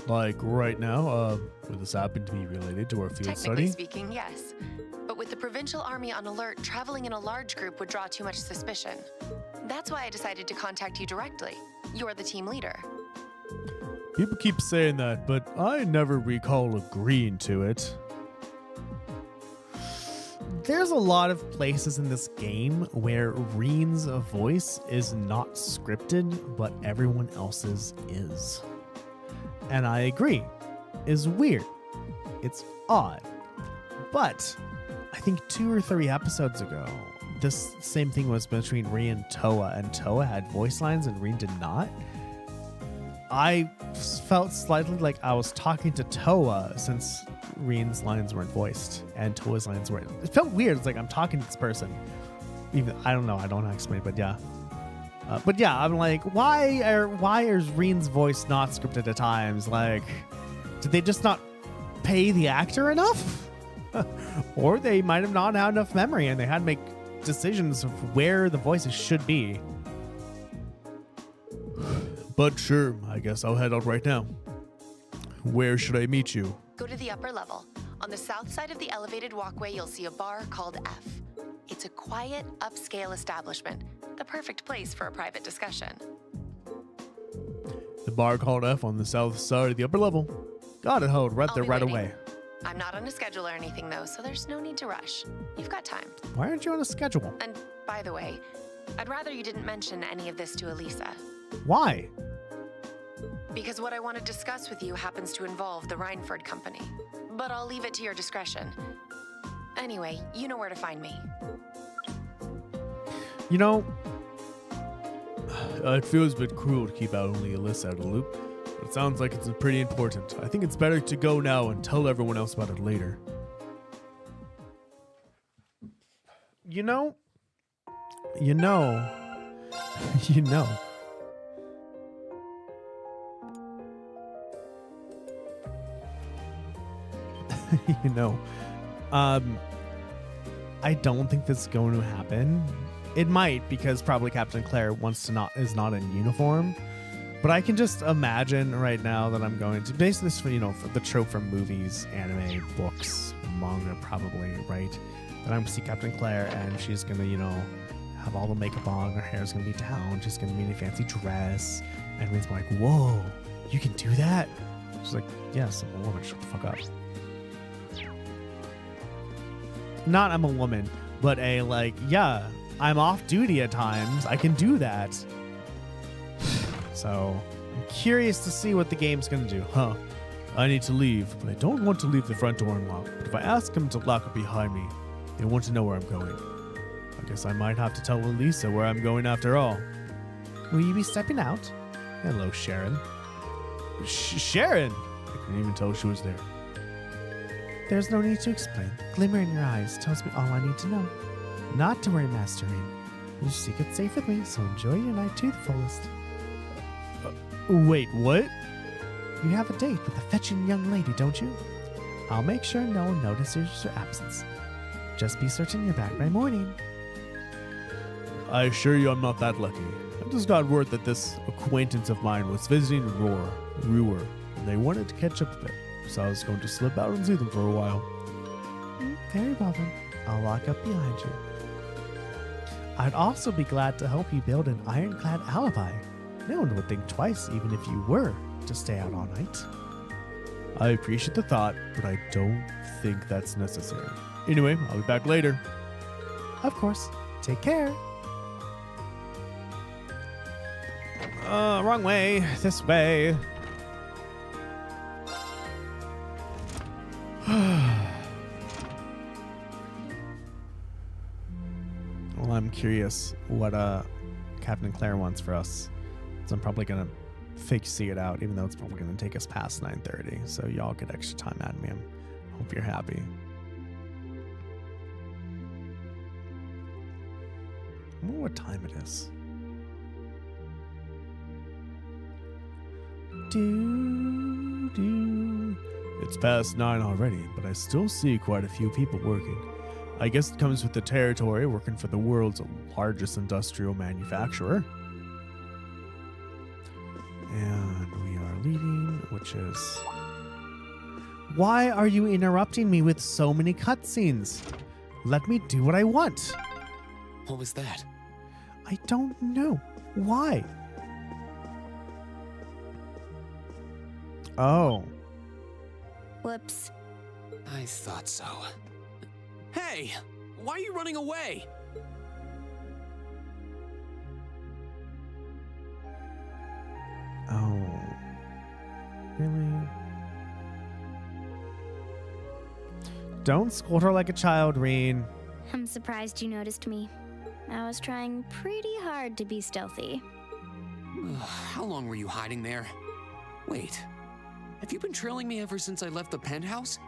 Like right now, would this happen to be related to our field Technically study? speaking, yes. But with the Provincial Army on alert, traveling in a large group would draw too much suspicion. That's why I decided to contact you directly. You're the team leader. People keep saying that, but I never recall agreeing to it. There's a lot of places in this game where Reen's voice is not scripted, but everyone else's is. And I agree. It's weird. It's odd. But I think 2 or 3 episodes ago, this same thing was between Reen and Toa had voice lines and Reen did not. I felt slightly like I was talking to Toa since Reen's lines weren't voiced and Toa's lines weren't. It felt weird. It's like I'm talking to this person. Even I don't know. I don't know how to explain it, but yeah. I'm like, why is Reen's voice not scripted at times? Like, did they just not pay the actor enough? Or they might have not had enough memory and they had to make decisions of where the voices should be. But sure, I guess I'll head out right now. Where should I meet you? Go to the upper level. On the south side of the elevated walkway, you'll see a bar called F. It's a quiet, upscale establishment. The perfect place for a private discussion. The bar called F on the south side of the upper level. Got it, hold right I'll there be right waiting. away. I'm not on a schedule or anything, though, so there's no need to rush. You've got time. Why aren't you on a schedule? And by the way, I'd rather you didn't mention any of this to Elisa. Why? Because what I want to discuss with you happens to involve the Rhineford Company. But I'll leave it to your discretion. Anyway, you know where to find me. You know, it feels a bit cruel to keep out only Alyssa out of the loop, but it sounds like it's pretty important. I think it's better to go now and tell everyone else about it later. You know. You know. I don't think this is going to happen. It might, because probably Captain Claire is not in uniform. But I can just imagine right now that I'm going to base this for the trope from movies, anime, books, manga, probably, right? That I'm gonna see Captain Claire and she's gonna, have all the makeup on, her hair's gonna be down, she's gonna be in a fancy dress, and everyone's like, whoa, you can do that? She's like, yes, I'm a woman, shut the fuck up. Not I'm a woman, but I'm off duty at times. I can do that. So I'm curious to see what the game's gonna do. I need to leave, but I don't want to leave the front door unlocked. But if I ask them to lock it behind me, they want to know where I'm going. I guess I might have to tell Elisa where I'm going after all. Will you be stepping out? Hello, Sharon. Sharon! I couldn't even tell she was there. There's no need to explain. Glimmer in your eyes tells me all I need to know. Not to worry, Master Reen. Your secret's safe with me, so enjoy your night to the fullest. Wait, what? You have a date with a fetching young lady, don't you? I'll make sure no one notices your absence. Just be certain you're back by morning. I assure you I'm not that lucky. I just got word that this acquaintance of mine was visiting Roer, and they wanted to catch up a bit. So I was going to slip out and see them for a while. Very well then. I'll lock up behind you. I'd also be glad to help you build an ironclad alibi. No one would think twice even if you were to stay out all night. I appreciate the thought, but I don't think that's necessary. Anyway, I'll be back later. Of course. Take care. Wrong way. This way. Well, I'm curious what Captain Claire wants for us. So I'm probably gonna fake see it out, even though it's probably gonna take us past 9:30. So y'all get extra time out of me. I hope you're happy. I wonder what time it is. It's past 9 already, but I still see quite a few people working. I guess it comes with the territory, working for the world's largest industrial manufacturer. And we are deleting, which is... Why are you interrupting me with so many cutscenes? Let me do what I want. What was that? I don't know. Why? Oh. Whoops. I thought so. Hey! Why are you running away? Oh. Really? Don't scold her like a child, Reen. I'm surprised you noticed me. I was trying pretty hard to be stealthy. How long were you hiding there? Wait, have you been trailing me ever since I left the penthouse?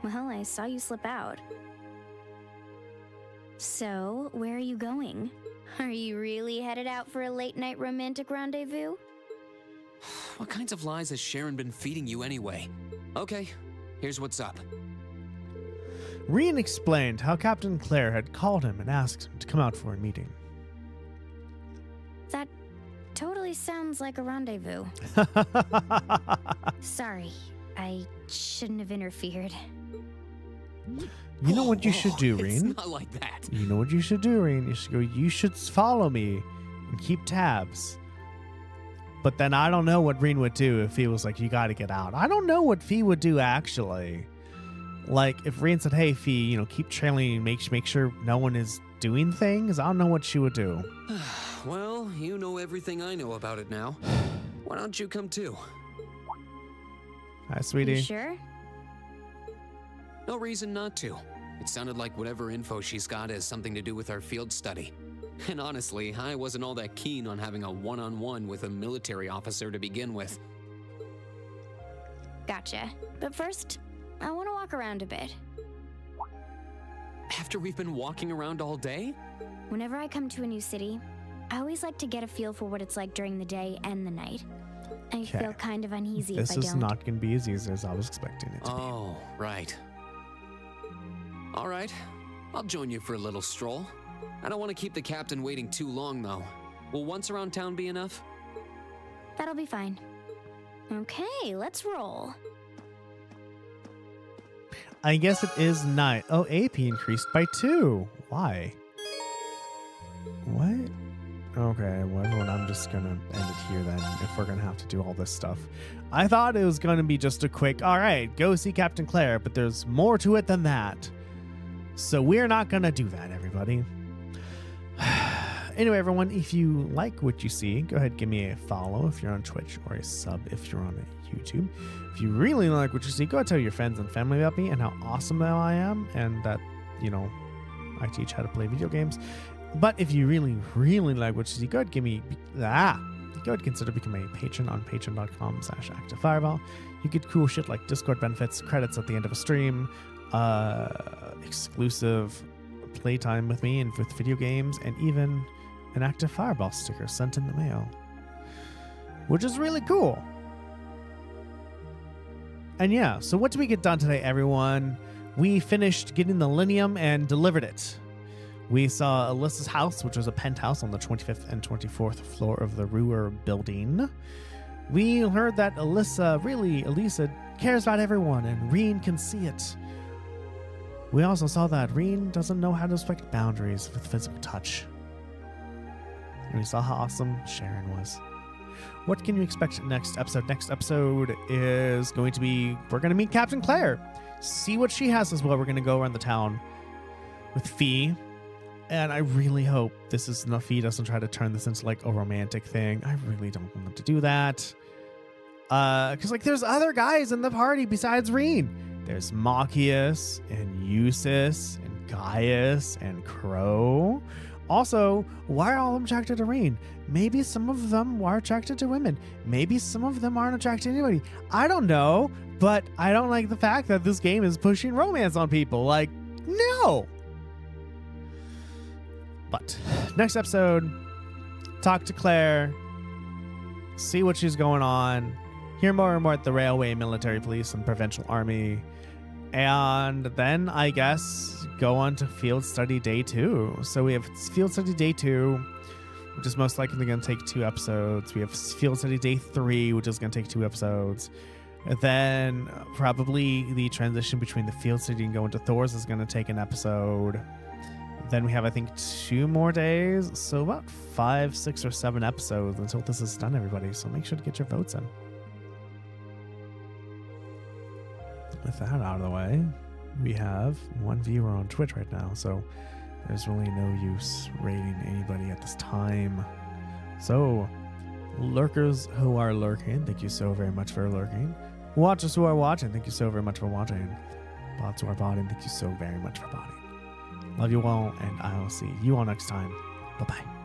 Well, I saw you slip out. So, where are you going? Are you really headed out for a late-night romantic rendezvous? What kinds of lies has Sharon been feeding you anyway? Okay, here's what's up. Reen explained how Captain Claire had called him and asked him to come out for a meeting. That totally sounds like a rendezvous. Sorry, I shouldn't have interfered. You know what you should do, Reen? It's not like that. You know what you should do, Reen? You should go, you should follow me and keep tabs. But then I don't know what Reen would do if he was like, you gotta get out. I don't know what Fee would do, actually. Like, if Reen said, hey, Fee, keep trailing and make sure no one is doing things, I don't know what she would do. Well, you know everything I know about it now. Why don't you come too? Hi, sweetie. You sure? No reason not to. It sounded like whatever info she's got has something to do with our field study. And honestly, I wasn't all that keen on having a one-on-one with a military officer to begin with. Gotcha. But first, I want to walk around a bit. After we've been walking around all day? Whenever I come to a new city, I always like to get a feel for what it's like during the day and the night. I feel kind of uneasy if I don't. This is not going to be as easy as I was expecting it to be. Oh, right. All right, I'll join you for a little stroll. I don't want to keep the captain waiting too long, though. Will once around town be enough? That'll be fine. Okay, let's roll. I guess it is night. Oh, AP increased by 2. Why? What? Okay, well, I'm just going to end it here then if we're going to have to do all this stuff. I thought it was going to be just a quick, all right, go see Captain Claire, but there's more to it than that. So we're not going to do that, everybody. Anyway, everyone, if you like what you see, go ahead and give me a follow if you're on Twitch, or a sub if you're on YouTube. If you really like what you see, go tell your friends and family about me and how awesome I am, and that, I teach how to play video games. But if you really, really like what you see, go ahead and consider becoming a patron on patreon.com/activefireball. You get cool shit like Discord benefits, credits at the end of a stream, exclusive playtime with me and with video games, and even an Active Fireball sticker sent in the mail, which is really cool. And yeah, so what did we get done today, everyone? We finished getting the Linium and delivered it. We saw Alyssa's house, which was a penthouse on the 25th and 24th floor of the Roer building. We heard that Elisa cares about everyone, and Reen can see it. We also saw that Reen doesn't know how to respect boundaries with physical touch. And we saw how awesome Sharon was. What can you expect next episode? Next episode is going to be, we're going to meet Captain Claire. See what she has as well. We're going to go around the town with Fee. And I really hope this is enough. Fee doesn't try to turn this into like a romantic thing. I really don't want them to do that. Because there's other guys in the party besides Reen. There's Machias and Eustace and Gaius and Crow. Also, why are all of them attracted to Reen? Maybe some of them are attracted to women. Maybe some of them aren't attracted to anybody. I don't know, but I don't like the fact that this game is pushing romance on people. No. But next episode, talk to Claire, see what she's going on, hear more and more at the Railway Military Police and Provincial Army, and then I guess go on to Field Study Day 2. So we have Field Study Day 2, which is most likely going to take 2 episodes. We have Field Study Day 3, which is going to take 2 episodes. And then probably the transition between the Field Study and going to Thor's is going to take an episode. Then we have, I think, 2 more days. So about 5, 6, or 7 episodes until this is done, everybody. So make sure to get your votes in. With that out of the way, we have 1 viewer on Twitch right now. So there's really no use rating anybody at this time. So, lurkers who are lurking, thank you so very much for lurking. Watchers who are watching, thank you so very much for watching. Bots who are botting, thank you so very much for botting. Love you all, and I will see you all next time. Bye-bye.